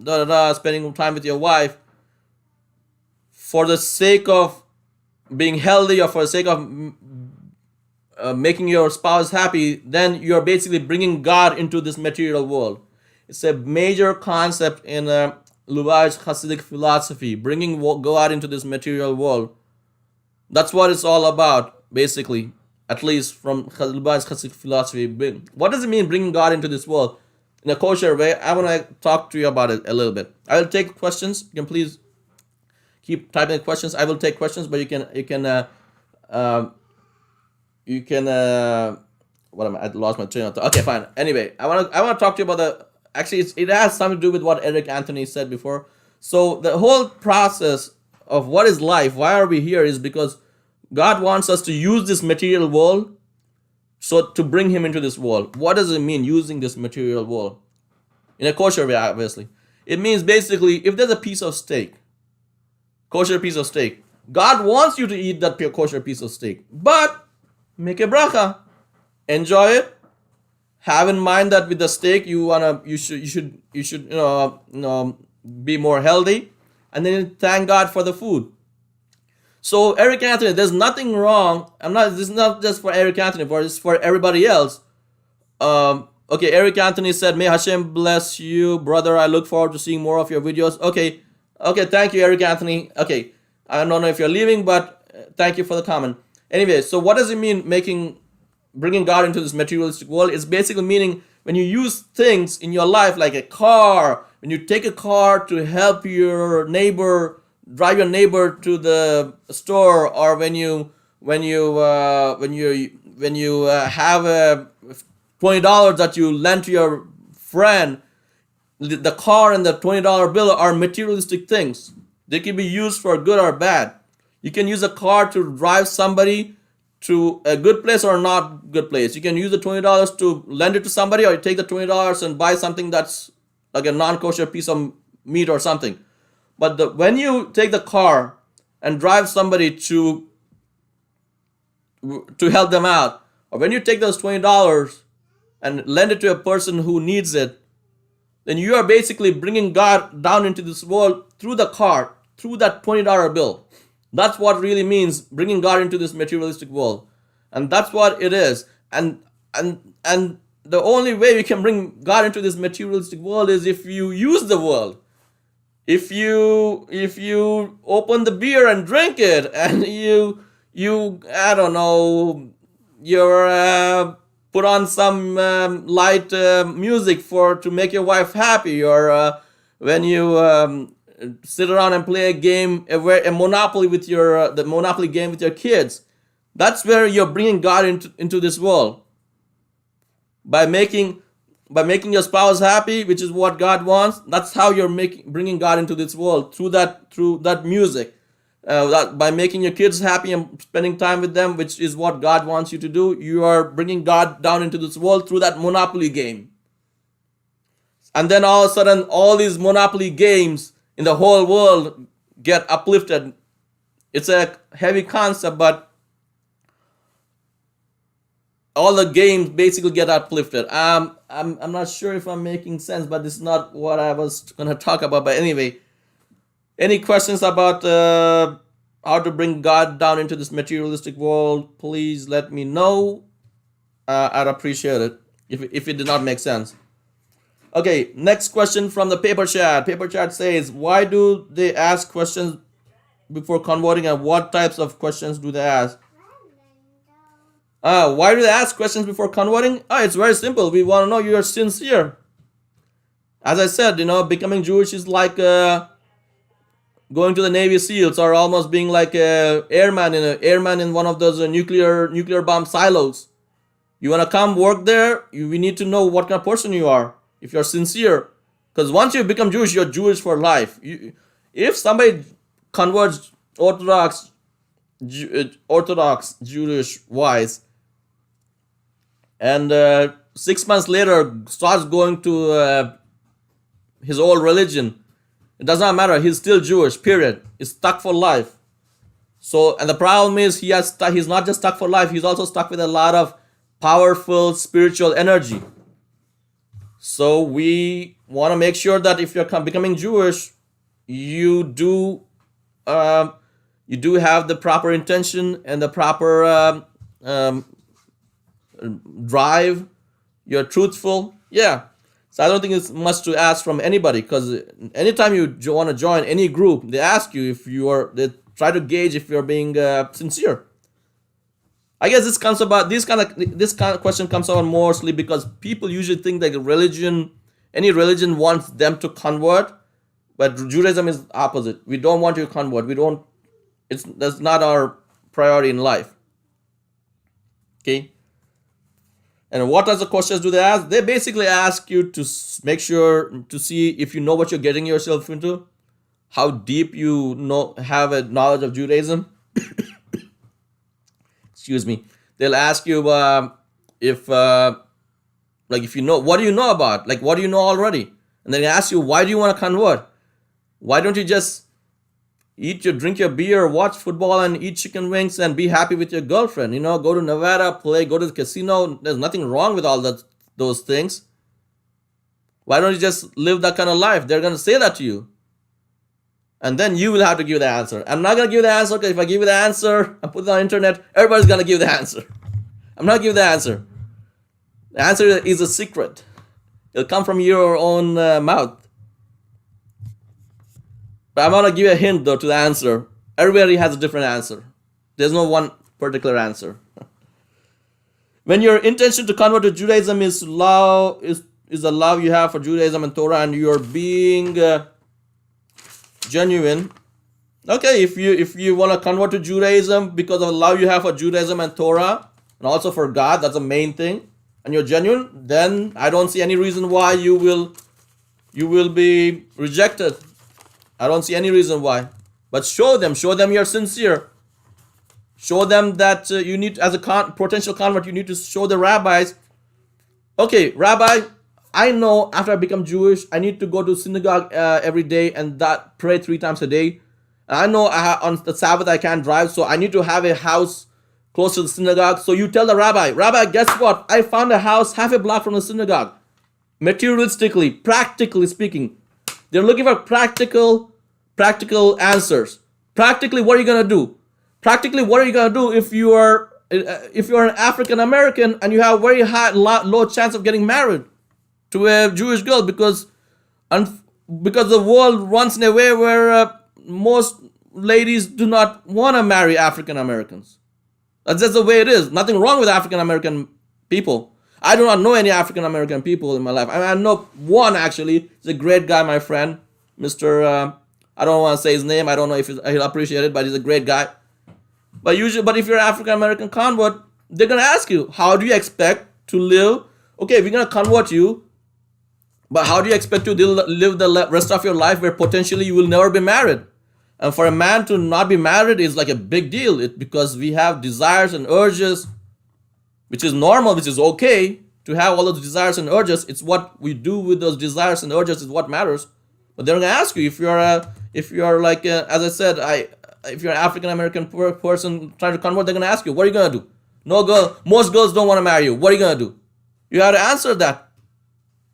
spending time with your wife, for the sake of being healthy or for the sake of making your spouse happy, then you're basically bringing God into this material world. It's a major concept in Lubavitch Hasidic philosophy, bringing God into this material world. That's what it's all about, basically, at least from Lubavitch Hasidic philosophy. What does it mean bringing God into this world in a kosher way? I want to talk to you about it a little bit. I will take questions. You can please keep typing questions. I will take questions, but I lost my train of thought. Okay, fine. Anyway, I want to talk to you about it has something to do with what Eric Anthony said before. So the whole process of what is life, why are we here, is because God wants us to use this material world so to bring him into this world. What does it mean using this material world? In a kosher way, obviously. It means basically, if there's a piece of steak, kosher piece of steak, God wants you to eat that kosher piece of steak, but make a bracha, enjoy it. Have in mind that with the steak you should be more healthy, and then thank God for the food. So Eric Anthony, there's nothing wrong. This is not just for Eric Anthony, but it's for everybody else. Okay, Eric Anthony said, "May Hashem bless you, brother. I look forward to seeing more of your videos." Okay, thank you, Eric Anthony. Okay, I don't know if you're leaving, but thank you for the comment. Anyway, so what does it mean bringing God into this materialistic world? It's basically meaning when you use things in your life like a car, when you take a car to help your neighbor, drive your neighbor to the store, or when you have a $20 that you lend to your friend, the car and the $20 bill are materialistic things. They can be used for good or bad. You can use a car to drive somebody to a good place or not good place. You can use the $20 to lend it to somebody, or you take the $20 and buy something that's like a non-kosher piece of meat or something. But when you take the car and drive somebody to help them out, or when you take those $20 and lend it to a person who needs it, then you are basically bringing God down into this world through the car, through that $20 bill. That's what really means bringing God into this materialistic world. And that's what it is. And the only way we can bring God into this materialistic world is if you use the world. If you open the beer and drink it, and you I don't know, you're put on some light music to make your wife happy, or when you sit around and play a Monopoly with the Monopoly game with your kids. That's where you're bringing God into this world. By making your spouse happy, which is what God wants. That's how you're bringing God into this world, through that music. By making your kids happy and spending time with them, which is what God wants you to do. You are bringing God down into this world through that Monopoly game. And then all of a sudden, all these Monopoly games in the whole world get uplifted. It's a heavy concept, but all the games basically get uplifted. I'm not sure if I'm making sense, but this is not what I was going to talk about. But anyway, any questions about how to bring God down into this materialistic world, please let me know. I'd appreciate it if it did not make sense. Okay, next question from the paper chat. Paper chat says, why do they ask questions before converting, and what types of questions do they ask? Why do they ask questions before converting? It's very simple. We want to know you are sincere. As I said, becoming Jewish is like going to the Navy SEALs, or almost being like a airman in one of those nuclear bomb silos. You want to come work there? We need to know what kind of person you are. If you're sincere, because once you become Jewish, you're Jewish for life. if somebody converts Orthodox Jewish wise, and 6 months later starts going to his old religion, it does not matter. He's still Jewish. Period. He's stuck for life. So, and the problem is he's not just stuck for life. He's also stuck with a lot of powerful spiritual energy. So we want to make sure that if you're becoming Jewish, you do have the proper intention and the proper drive. You're truthful. Yeah. So I don't think it's much to ask from anybody, because anytime you want to join any group, they ask you if they try to gauge if you're being sincere. I guess this kind of question comes out mostly because people usually think that any religion wants them to convert, but Judaism is opposite. We don't want you to convert. That's not our priority in life. Okay. And what does the questions do they ask? They basically ask you to make sure to see if you know what you're getting yourself into, how deep you have a knowledge of Judaism. Excuse me. They'll ask you if you know, what do you know about? Like, what do you know already? And then they ask you, why do you want to convert? Why don't you just drink your beer, watch football, and eat chicken wings and be happy with your girlfriend? Go to Nevada, go to the casino. There's nothing wrong with all those things. Why don't you just live that kind of life? They're going to say that to you. And then you will have to give the answer. I'm not going to give the answer, because if I give you the answer and put it on the internet, everybody's going to give the answer. I'm not giving the answer. The answer is a secret. It'll come from your own mouth. But I'm going to give you a hint, though, to the answer. Everybody has a different answer. There's no one particular answer. When your intention to convert to Judaism is the love you have for Judaism and Torah, and you're being genuine. Okay, if you want to convert to Judaism because of the love you have for Judaism and Torah, and also for God, that's the main thing, and you're genuine, then I don't see any reason why you will be rejected. I don't see any reason why. But show them you're sincere. Show them that you need, as a potential convert, you need to show the rabbis, okay, Rabbi, I know after I become Jewish, I need to go to synagogue every day and pray 3 times a day. And I know on the Sabbath I can't drive, so I need to have a house close to the synagogue. So you tell the Rabbi, guess what? I found a house half a block from the synagogue. Materialistically, practically speaking, they're looking for practical answers. Practically, what are you gonna do? Practically, what are you gonna do if you're an African American and you have very low chance of getting married to a Jewish girl, because the world runs in a way where most ladies do not want to marry African Americans. That's just the way it is. Nothing wrong with African American people. I do not know any African American people in my life. I know one, actually. He's a great guy, my friend, Mr. I don't want to say his name. I don't know if he'll appreciate it, but he's a great guy. But if you're an African American convert, they're gonna ask you, how do you expect to live? Okay, we're gonna convert you, but how do you expect to live the rest of your life where potentially you will never be married? And for a man to not be married is like a big deal. Because we have desires and urges, which is normal, which is okay to have all those desires and urges. It's what we do with those desires and urges is what matters. But they're gonna ask you if you're as I said, if you're an African American person trying to convert, they're gonna ask you, what are you gonna do? Most girls don't want to marry you. What are you gonna do? You have to answer that.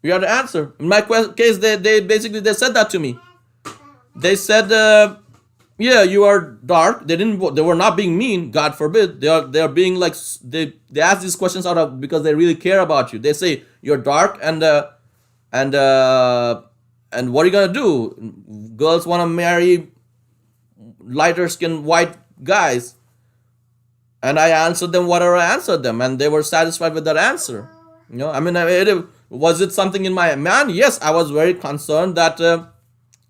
You have to answer. In my case, they basically said that to me. They said, yeah, you are dark. They were not being mean. God forbid. They are being like, they ask these questions out of because they really care about you. They say you're dark and what are you gonna do? Girls want to marry lighter skinned white guys. And I answered them whatever I answered them, and they were satisfied with that answer. Was it something in my mind? Yes, I was very concerned that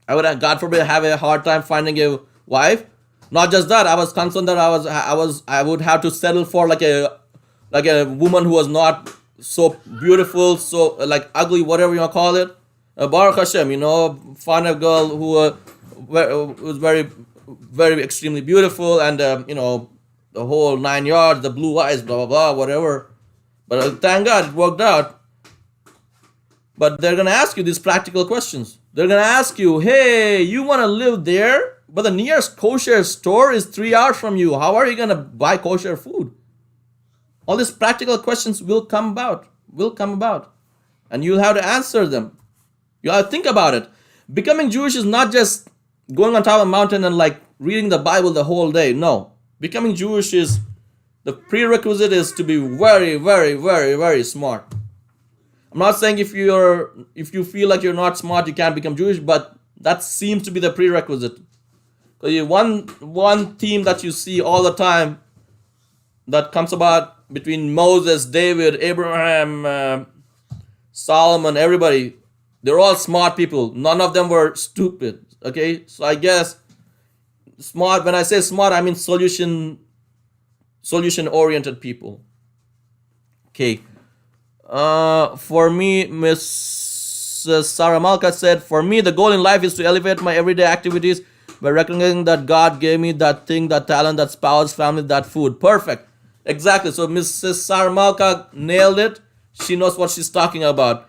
I would, God forbid, have a hard time finding a wife. Not just that, I was concerned that I would have to settle for like a woman who was not so beautiful, so like ugly, whatever you want to call it. Baruch Hashem, find a girl it was very, very extremely beautiful, and the whole 9 yards, the blue eyes, blah blah blah, whatever. But thank God it worked out. But they're gonna ask you these practical questions. They're gonna ask you, hey, you wanna live there, but the nearest kosher store is 3 hours from you. How are you gonna buy kosher food? All these practical questions will come about. And you'll have to answer them. You have to think about it. Becoming Jewish is not just going on top of a mountain and like reading the Bible the whole day. No. Becoming Jewish is, the prerequisite is to be very, very, very, very smart. I'm not saying if you feel like you're not smart, you can't become Jewish, but that seems to be the prerequisite. Because one theme that you see all the time that comes about between Moses, David, Abraham, Solomon, everybody, they're all smart people. None of them were stupid. Okay, so I guess smart. When I say smart, I mean solution oriented people. Okay. For me, Mrs. Sarah Malka said, for me, the goal in life is to elevate my everyday activities by recognizing that God gave me that thing, that talent, that spouse, family, that food. Perfect. Exactly. So Mrs. Sarah Malka nailed it. She knows what she's talking about.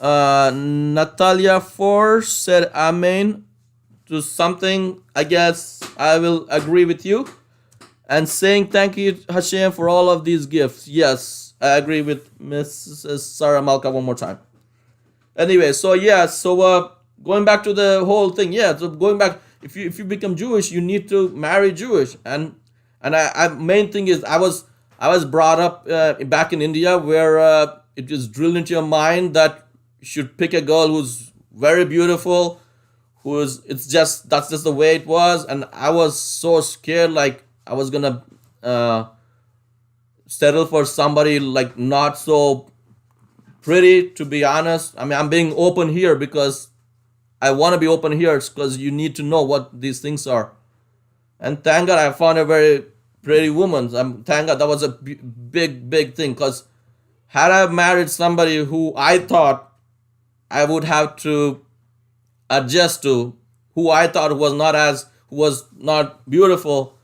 Natalia Force said amen to something. I guess I will agree with you. And saying thank you, Hashem, for all of these gifts. Yes, I agree with Mrs. Sarah Malka one more time. Anyway, so going back to the whole thing, so going back, if you become Jewish, you need to marry Jewish. And I main thing is I was brought up back in India where it is drilled into your mind that you should pick a girl who's very beautiful, that's just the way it was. And I was so scared, like I was gonna settle for somebody like not so pretty, to be honest. I mean, I'm being open here because I want to be open here, because you need to know what these things are. And thank God I found a very pretty woman. Thank God that was a big thing, because had I married somebody who I thought I would have to adjust to, who I thought who was not beautiful,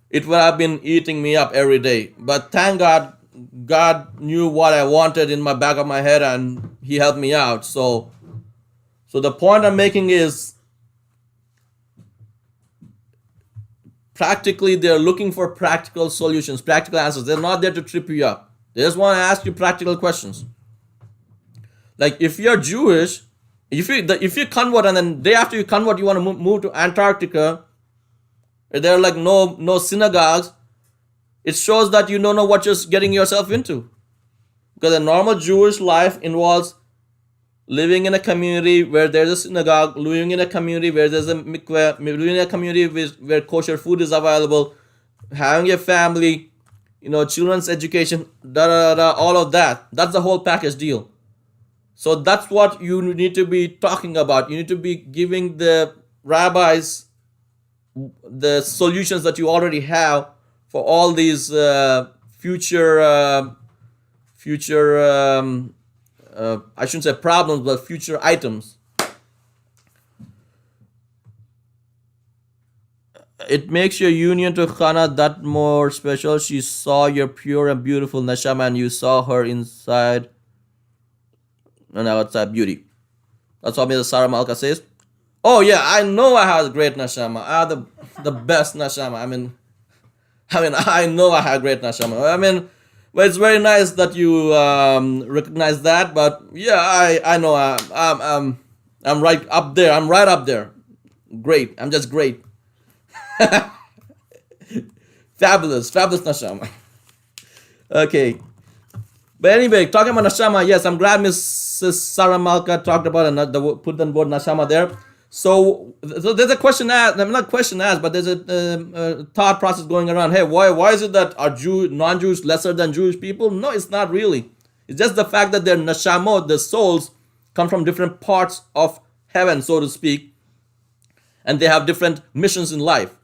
it would have been eating me up every day. But thank God, God knew what I wanted in my back of my head, and He helped me out. So the point I'm making is, practically, they're looking for practical solutions, practical answers. They're not there to trip you up. They just want to ask you practical questions. Like if you're Jewish, if you convert and then day after you convert, you want to move to Antarctica, there are like no synagogues, it shows that you don't know what you're getting yourself into. Because a normal Jewish life involves living in a community where there's a synagogue, living in a community where there's a mikveh, living in a community where kosher food is available, having a family, children's education, all of that. That's the whole package deal. So that's what you need to be talking about. You need to be giving the rabbis the solutions that you already have for all these future I shouldn't say problems, but future items. It makes your union to Chana that more special. She saw your pure and beautiful neshama, and you saw her inside and outside beauty. That's what Mrs. Sarah Malka says. Oh yeah, I know I have a great neshama. I have the best neshama. I mean, I know I have great neshama. Well, it's very nice that you recognize that. But yeah, I know I'm right up there. I'm right up there. Great. I'm just great. Fabulous neshama. Okay. But anyway, talking about neshama, yes, I'm glad Mrs. Sarah Malka talked about it, put the word neshama there. So there's a question asked, not question asked, but there's a thought process going around. Hey, why is it that are non-Jews lesser than Jewish people? No, it's not really. It's just the fact that their neshamot, the souls, come from different parts of heaven, so to speak, and they have different missions in life.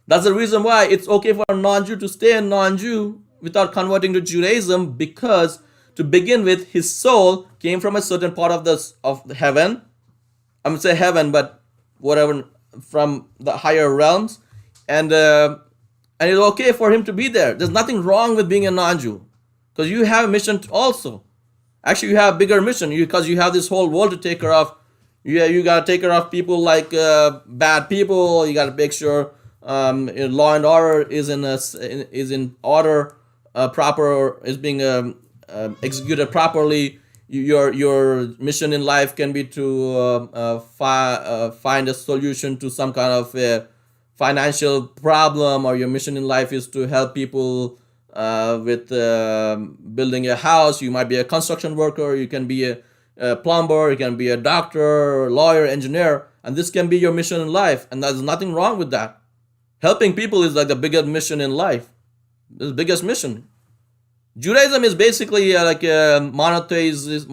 That's the reason why it's okay for a non-Jew to stay a non-Jew without converting to Judaism, because to begin with, his soul came from a certain part of the heaven. I'm going to say heaven, but whatever, from the higher realms, and it's okay for him to be there. There's nothing wrong with being a non-Jew, because you have a mission also. Actually, you have a bigger mission because you have this whole world to take care of. You got to take care of people like bad people. You got to make sure law and order is in order, proper is being executed properly. Your mission in life can be to find a solution to some kind of financial problem, or your mission in life is to help people with building a house. You might be a construction worker, you can be a plumber, you can be a doctor, lawyer, engineer, and this can be your mission in life, and there's nothing wrong with that. Helping people is like the biggest mission in life. It's the biggest mission. Judaism is basically like a monotheism's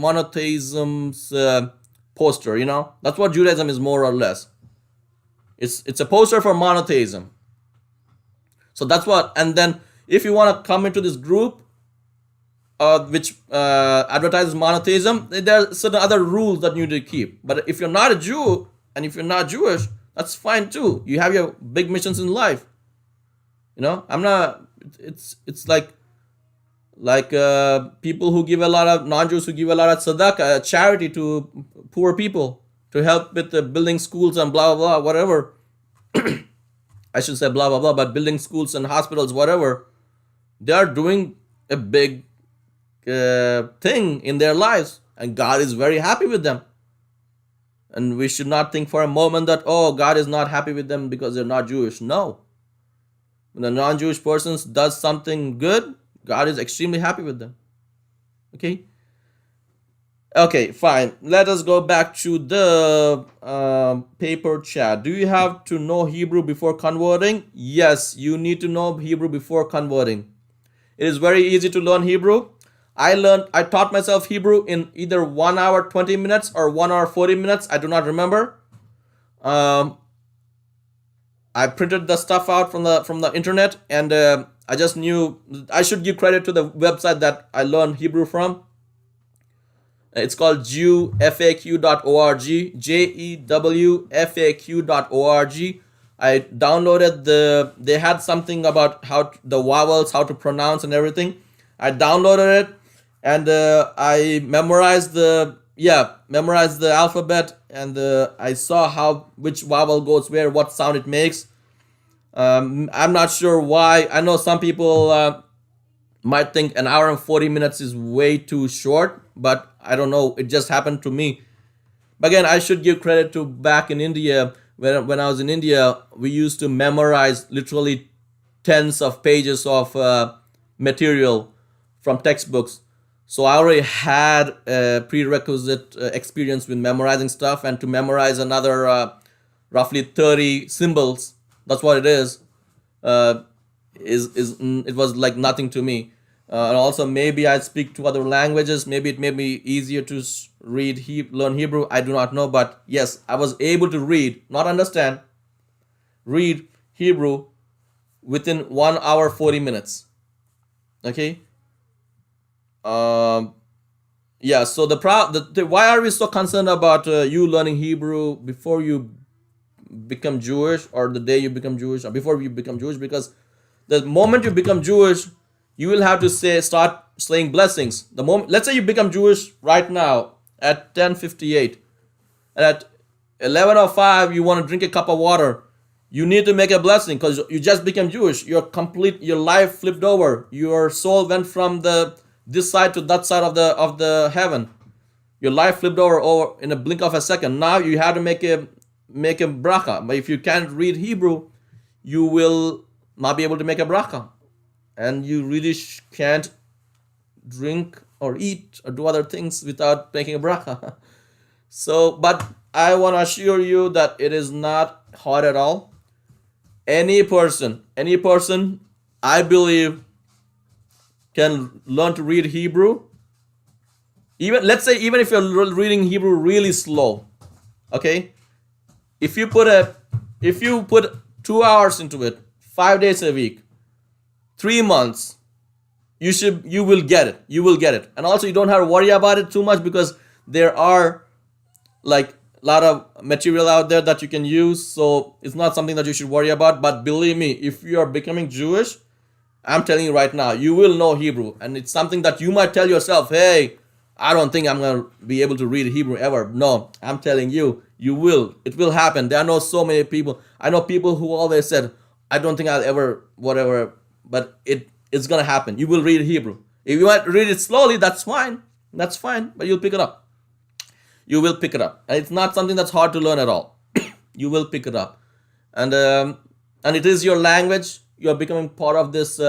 poster, you know? That's what Judaism is, more or less. It's a poster for monotheism. So that's what, and then if you want to come into this group which advertises monotheism, there are certain other rules that you need to keep. But if you're not a Jew, and if you're not Jewish, that's fine too. You have your big missions in life. You know, I'm not, it's like people who give a lot of, non-Jews who give a lot of tzedakah, charity to poor people, to help with building schools and blah, blah, blah, whatever. I should say blah, blah, blah, but building schools and hospitals, whatever. They are doing a big thing in their lives, and God is very happy with them. And we should not think for a moment that, oh, God is not happy with them because they're not Jewish. No. When a non-Jewish person does something good, God is extremely happy with them. Okay? Okay, fine. Let us go back to the paper chat. Do you have to know Hebrew before converting? Yes, you need to know Hebrew before converting. It is very easy to learn Hebrew. I taught myself Hebrew in either 1 hour 20 minutes or 1 hour 40 minutes. I do not remember. I printed the stuff out from the internet, and I just knew I should give credit to the website that I learned Hebrew from. It's called jewfaq.org, jewfaq.org. I downloaded they had something about the vowels, how to pronounce and everything. I downloaded it, and I memorized the alphabet, and I saw which vowel goes where, what sound it makes. I'm not sure why. I know some people might think 1 hour and 40 minutes is way too short, but I don't know. It just happened to me. But again, I should give credit to back in India. When I was in India, we used to memorize literally tens of pages of material from textbooks. So I already had a prerequisite experience with memorizing stuff, and to memorize another roughly 30 symbols, that's what it is. It was like nothing to me. And also, maybe I speak two other languages. Maybe it made me easier to learn Hebrew. I do not know, but yes, I was able to read, not understand, read Hebrew within 1 hour 40 minutes. Okay. Yeah. So why are we so concerned about you learning Hebrew before you become Jewish, or the day you become Jewish, or before you become Jewish? Because the moment you become Jewish, you will have to start saying blessings. The moment, let's say you become Jewish right now at 10:58, and at 11:05 you want to drink a cup of water. You need to make a blessing because you just became Jewish. Your life flipped over. Your soul went from this side to that side of the heaven. Your life flipped over in a blink of a second. Now you have to make a bracha. But if you can't read Hebrew, you will not be able to make a bracha. And you really can't drink or eat or do other things without making a bracha. So, but I want to assure you that it is not hard at all. Any person, I believe, can learn to read Hebrew. Even if you're reading Hebrew really slow, okay? If you put 2 hours into it, 5 days a week, 3 months, you will get it. And also, you don't have to worry about it too much, because there are like lot of material out there that you can use, so it's not something that you should worry about. But believe me, if you are becoming Jewish, I'm telling you right now, you will know Hebrew. And it's something that you might tell yourself, hey, I don't think I'm going to be able to read Hebrew ever. No, I'm telling you, you will. It will happen. There are no so many people. I know people who always said, I don't think I'll ever, whatever, but it's going to happen. You will read Hebrew. If you want to read it slowly, that's fine. That's fine, but you'll pick it up. You will pick it up. And it's not something that's hard to learn at all. You will pick it up. And it is your language. You are becoming part of this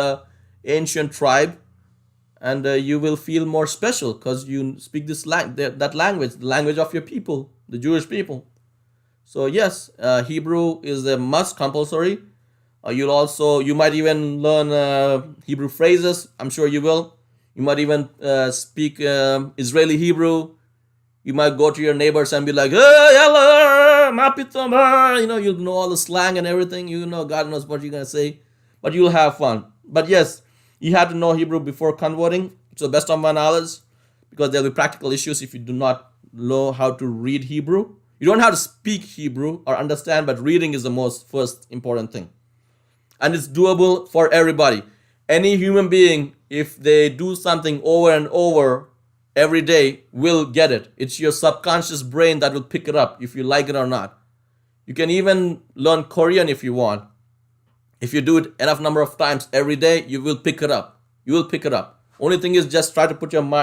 ancient tribe. And you will feel more special because you speak that language, the language of your people, the Jewish people. So yes, Hebrew is a must, compulsory. You might even learn Hebrew phrases. I'm sure you will. You might even speak Israeli Hebrew. You might go to your neighbors and be like, hey, hello, ma pitom, you'll know all the slang and everything. God knows what you're going to say. But you'll have fun. But yes, you have to know Hebrew before converting, to the best of my knowledge, because there'll be practical issues if you do not know how to read Hebrew. You don't have to speak Hebrew or understand, but reading is the first important thing. And it's doable for everybody. Any human being, if they do something over and over every day, will get it. It's your subconscious brain that will pick it up if you like it or not. You can even learn Korean if you want. If you do it enough number of times every day, you will pick it up. You will pick it up. Only thing is just try to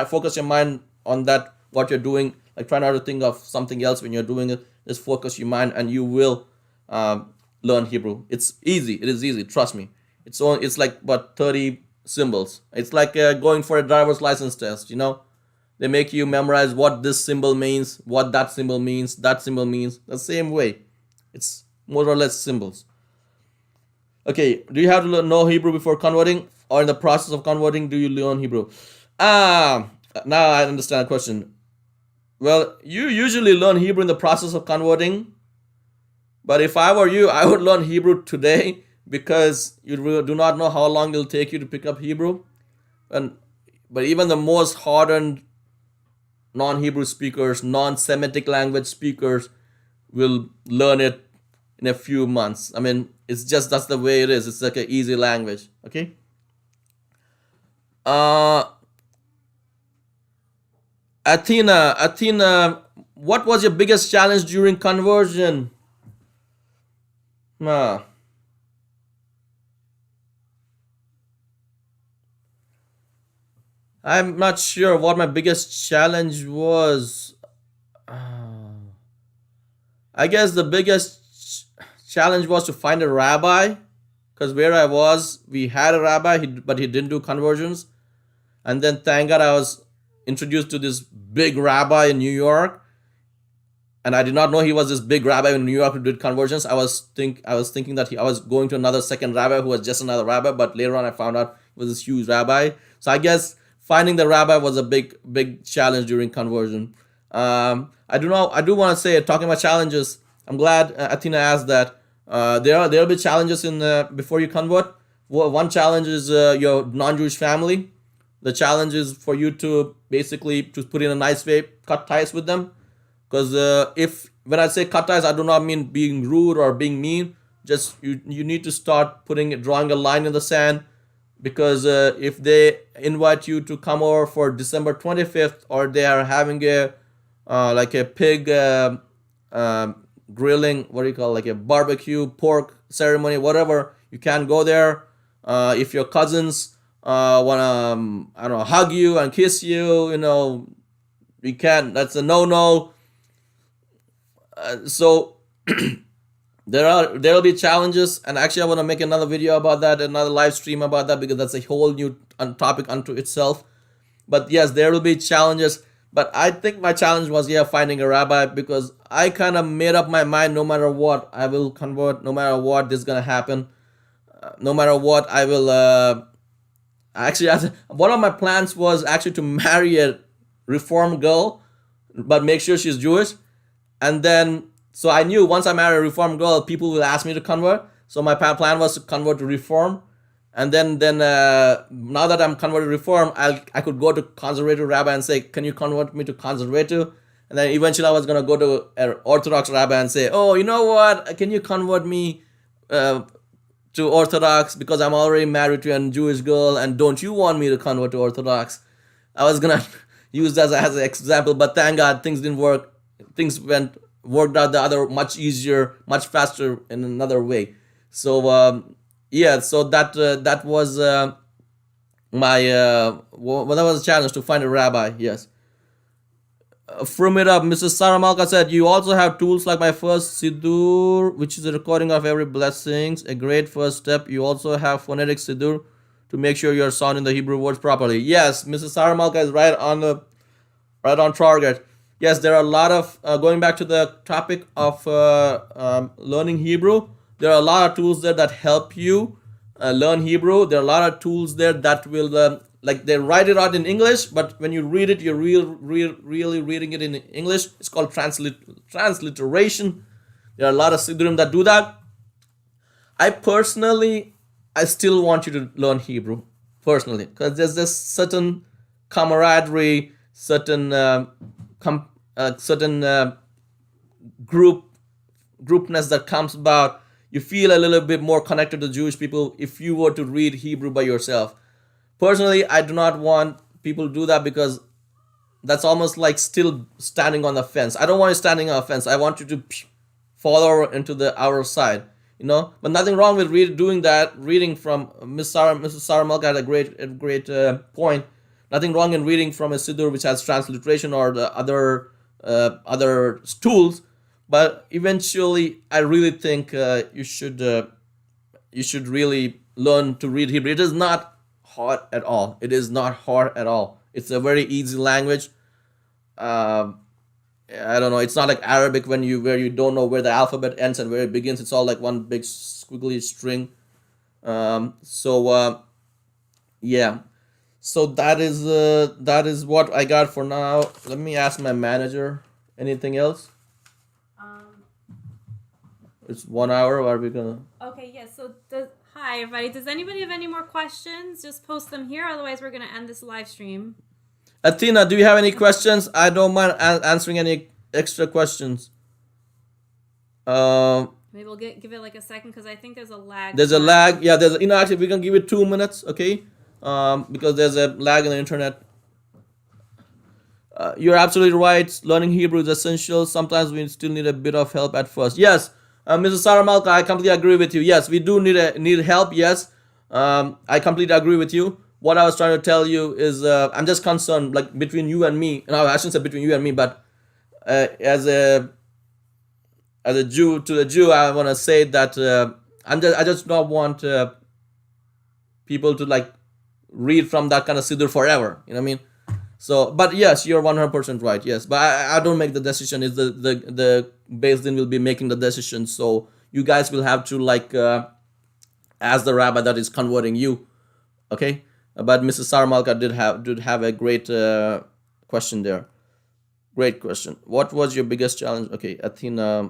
focus your mind on that, what you're doing. Like try not to think of something else when you're doing it. Just focus your mind and you will learn Hebrew. It's easy. It is easy. Trust me. It's like about 30 symbols. It's like going for a driver's license test, They make you memorize what this symbol means, what that symbol means, that symbol means. The same way. It's more or less symbols. Okay, do you have to know Hebrew before converting? Or in the process of converting, do you learn Hebrew? Now I understand the question. Well, you usually learn Hebrew in the process of converting. But if I were you, I would learn Hebrew today because you do not know how long it'll take you to pick up Hebrew. But even the most hardened non-Hebrew speakers, non-Semitic language speakers will learn it in a few months. I mean, it's just, that's the way it is. It's like an easy language. Okay. Athena, what was your biggest challenge during conversion? I'm not sure what my biggest challenge was. I guess the biggest challenge was to find a rabbi, because where I was, we had a rabbi, but he didn't do conversions. And then thank God I was introduced to this big rabbi in New York, and I did not know he was this big rabbi in New York who did conversions. I was thinking that I was going to another second rabbi who was just another rabbi, but later on I found out he was this huge rabbi. So I guess finding the rabbi was a big challenge during conversion. I do want to say, talking about challenges, I'm glad Athena asked that. There'll be challenges before you convert. One challenge is your non-Jewish family. The challenge is for you to basically, to put in a nice way, cut ties with them. Because when I say cut ties, I do not mean being rude or being mean. Just you need to start drawing a line in the sand. Because if they invite you to come over for December 25th, or they are having a pig grilling, like a barbecue pork ceremony, whatever, you can't go there. If your cousins want to hug you and kiss you, you can't. That's a no. So there'll be challenges, and actually I want to make another video about that, another live stream about that, because that's a whole new topic unto itself. But yes, there will be challenges. But I think my challenge was finding a rabbi, because I kind of made up my mind, no matter what, I will convert. No matter what, this is gonna happen. No matter what, I will. One of my plans was actually to marry a Reformed girl, but make sure she's Jewish. And then, so I knew once I marry a Reformed girl, people will ask me to convert. So my plan was to convert to Reform. And then now that I'm converted to Reform, I could go to conservative rabbi and say, can you convert me to conservative? And then eventually I was gonna go to an Orthodox rabbi and say, oh, you know what? Can you convert me to Orthodox because I'm already married to a Jewish girl, and don't you want me to convert to Orthodox? I was gonna use that as an example, but thank God things didn't work. Things worked out the other much easier, much faster in another way. So yeah, so that was my well, that was a challenge to find a rabbi. Yes. From it up, Mrs. Saramalka said, you also have tools like my first Siddur, which is a recording of every blessings, a great first step. You also have phonetic Siddur to make sure you're sounding the Hebrew words properly. Yes, Mrs. Saramalka is right on target. Yes, there are a lot of, going back to the topic of learning Hebrew, there are a lot of tools there that help you learn Hebrew. There are a lot of tools there that will like they write it out in English, but when you read it, you're really reading it in English. It's called transliteration. There are a lot of Siddurim that do that. I still want you to learn Hebrew, personally, because there's this certain camaraderie, certain groupness that comes about. You feel a little bit more connected to Jewish people if you were to read Hebrew by yourself. Personally, I do not want people to do that because that's almost like still standing on the fence. I don't want you standing on the fence. I want you to fall over into the outer side, you know. But nothing wrong with doing that. Reading from Mrs. Sarah Malka had a great point. Nothing wrong in reading from a Siddur which has transliteration or the other tools. But eventually, I really think you should really learn to read Hebrew. It is not hard at all. It is not hard at all. It's a very easy language. I don't know. It's not like Arabic where you don't know where the alphabet ends and where it begins. It's all like one big squiggly string. Yeah. So that is what I got for now. Let me ask my manager. Anything else? It's 1 hour. What are we gonna? Okay. Yes. Yeah, so hi, everybody. Does anybody have any more questions? Just post them here. Otherwise, we're going to end this live stream. Athena, do you have any questions? I don't mind answering any extra questions. Maybe we'll give it like a second because I think there's a lag. There's a lag. Yeah, actually, we can give it 2 minutes, okay? Because there's a lag in the internet. You're absolutely right. Learning Hebrew is essential. Sometimes we still need a bit of help at first. Yes. Mrs. Sarah Malka, I completely agree with you. Yes, we do need help. Yes, I completely agree with you. What I was trying to tell you is I'm just concerned, like between you and me. No, I shouldn't say between you and me, but as a Jew to the Jew, I want to say that I just don't want people to like read from that kind of siddur forever. You know what I mean? So, but yes, you're 100% right. Yes, but I don't make the decision. It's the Beis Din will be making the decision. So you guys will have to like ask the rabbi that is converting you. Okay, but Mrs. Saramalka did have a great question there. Great question. What was your biggest challenge? Okay, Athena.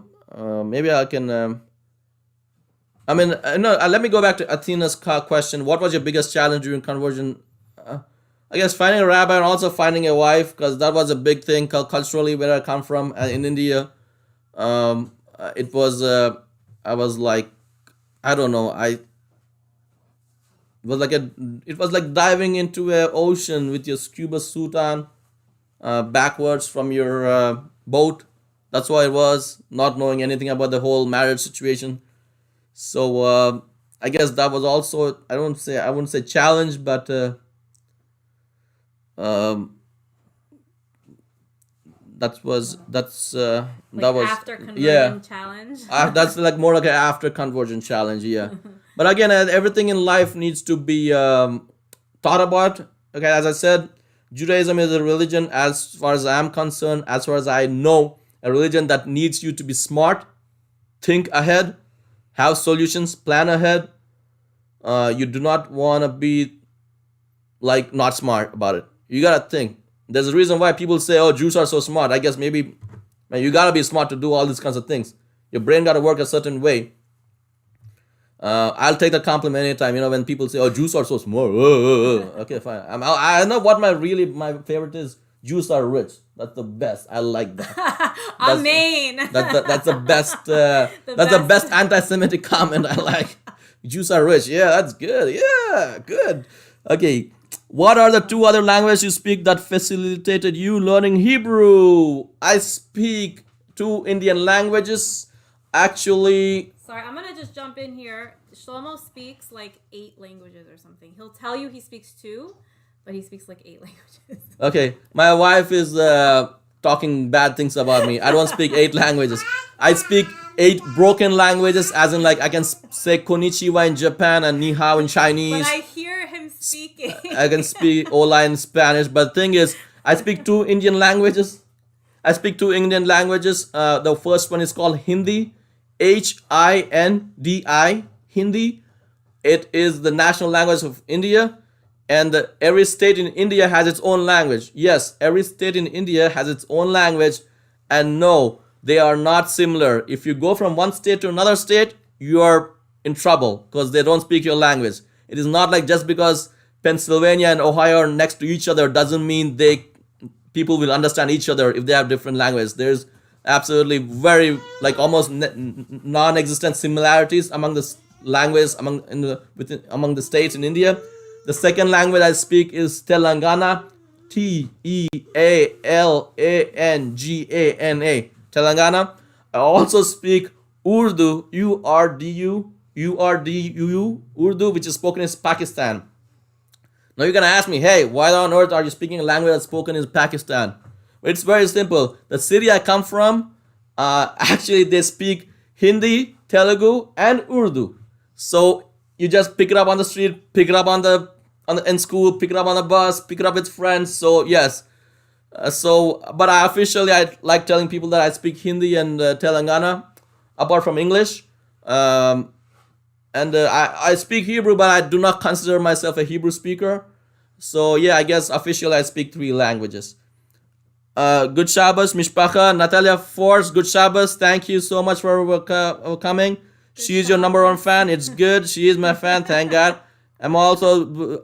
Maybe I can. Let me go back to Athena's question. What was your biggest challenge during conversion? I guess finding a rabbi and also finding a wife, because that was a big thing culturally where I come from in India. It was I was like, I don't know, it was like diving into an ocean with your scuba suit on, backwards from your boat. That's why it was, not knowing anything about the whole marriage situation. So I guess that was also, I wouldn't say challenge, but that was after conversion challenge. That's like more like an after conversion challenge. Yeah. But again, everything in life needs to be thought about. Okay, as I said, Judaism is a religion, as far as I'm concerned, as far as I know, a religion that needs you to be smart, think ahead, have solutions, plan ahead. You do not want to be like not smart about it. You gotta think. There's a reason why people say, "Oh, Jews are so smart." I guess maybe, man, you gotta be smart to do all these kinds of things. Your brain gotta work a certain way. I'll take the compliment anytime. You know, when people say, "Oh, Jews are so smart." Okay, fine. I know what my favorite is. Jews are rich. That's the best. I like that. Amen. That's the best. That's the best anti-Semitic comment I like. Jews are rich. Yeah, that's good. Yeah, good. Okay. What are the two other languages you speak that facilitated you learning Hebrew? I speak two Indian languages. Actually, Sorry, I'm gonna just jump in here. Shlomo speaks like 8 languages or something. He'll tell you he speaks 2, but he speaks like 8 languages. okay, my wife is talking bad things about me. I don't speak 8 languages. I speak 8 broken languages, as in like I can say konnichiwa in Japan and ni hao in Chinese. But I hear him speaking. I can speak hola in Spanish. But the thing is, I speak 2 Indian languages. The first one is called Hindi, Hindi, Hindi. It is the national language of India, and every state in India has its own language. Yes, every state in India has its own language, and no, they are not similar. If you go from one state to another state, you are in trouble because they don't speak your language. It is not like just because Pennsylvania and Ohio are next to each other doesn't mean people will understand each other if they have different languages. There's absolutely very like almost non-existent similarities among the languages among the states in India. The second language I speak is Telangana, Tealangana, Telangana. I also speak Urdu, Urdu, which is spoken in Pakistan. Now you're gonna ask me, hey, why on earth are you speaking a language that's spoken in Pakistan? It's very simple. The city I come from, actually they speak Hindi, Telugu, and Urdu. So you just pick it up on the street, pick it up in school, pick it up on the bus, pick it up with friends. So yes. But I like telling people that I speak Hindi and Telangana, apart from English. I speak Hebrew, but I do not consider myself a Hebrew speaker. So yeah, I guess officially I speak 3 languages. Good Shabbos, Mishpacha, Natalia Force, good Shabbos. Thank you so much for coming. She is your number 1 fan. It's good. She is my fan. Thank God. I'm also,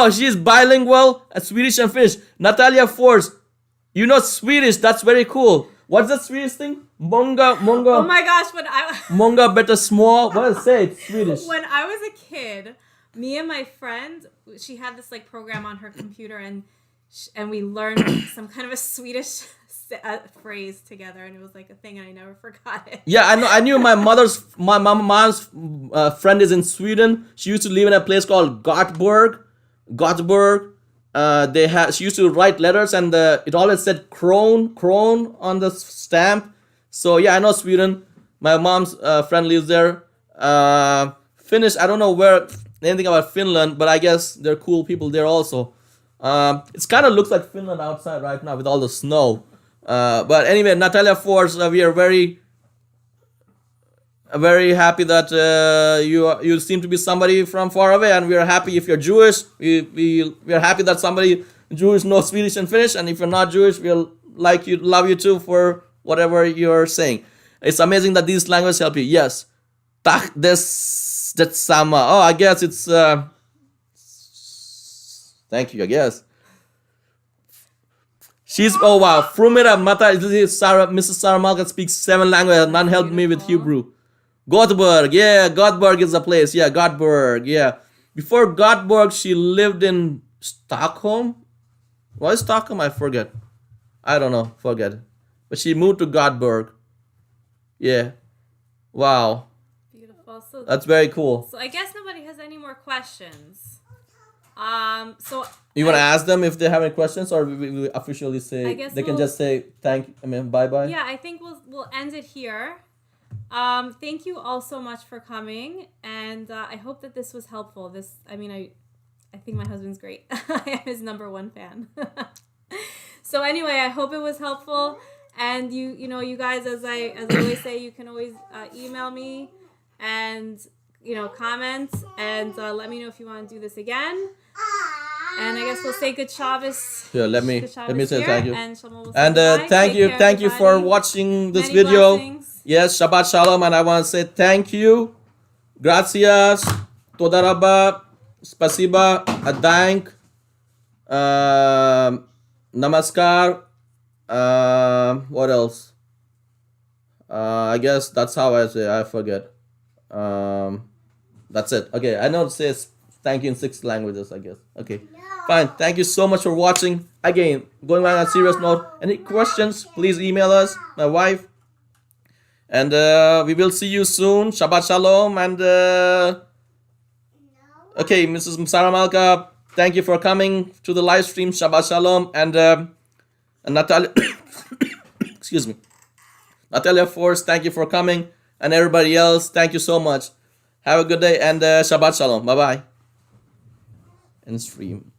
she's bilingual, Swedish and Finnish. Natalia Force, you know Swedish. That's very cool. What's the Swedish thing? Monga. Oh my gosh, Monga better small. What does it say? It's Swedish. When I was a kid, me and my friend, she had this like program on her computer, and we learned some kind of a Swedish phrase together, and it was like a thing, and I never forgot it. Yeah, I knew my mom's friend is in Sweden. She used to live in a place called Gothenburg. She used to write letters, and it always said kron on the stamp. So yeah, I know Sweden. My mom's friend lives there. Finnish, I don't know anything about Finland, but I guess they're cool people there also. It kind of looks like Finland outside right now with all the snow. But anyway, Natalia Force, we are very happy that you seem to be somebody from far away, and we are happy if you're Jewish. We are happy that somebody Jewish knows Swedish and Finnish, and if you're not Jewish, we'll love you too for whatever you're saying. It's amazing that these languages help you. Yes. Tak des sama. Oh, I guess it's thank you, I guess. Oh wow, Frumira Mata, Mrs. Sarah Malka speaks 7 languages. None helped me with Hebrew. Gothenburg, yeah, Gothenburg is a place. Yeah, Gothenburg, yeah. Before Gothenburg, she lived in Stockholm. What is Stockholm? I forget. I don't know, forget. But she moved to Gothenburg. Yeah. Wow. Beautiful. So that's very cool. So I guess nobody has any more questions. So you want to ask them if they have any questions, or we officially say they can just say bye bye. Yeah, I think we'll end it here. Thank you all so much for coming, and I hope that this was helpful. I think my husband's great. I am his number 1 fan. So anyway, I hope it was helpful, and you guys, as I always say, you can always email me and comment and let me know if you want to do this again. And I guess we'll say good Shabbos. Yeah, let me say thank you. And Shlomo will say thank you for watching this video. Blessings. Yes, Shabbat Shalom, and I want to say thank you. Gracias. Toda rabba. Spasiba. Adank. Namaskar. What else? I guess that's how I say. I forget. That's it. Okay, I know it says thank you in 6 languages. I guess. Okay, fine. Thank you so much for watching. Again, going back on a serious note. Any questions? Please email us. My wife. And we will see you soon. Shabbat shalom. And okay, Mrs. Sarah Malka, thank you for coming to the live stream. Shabbat shalom. And Natalia, excuse me, Natalia Force, thank you for coming. And everybody else, thank you so much. Have a good day and Shabbat shalom. Bye bye. And stream.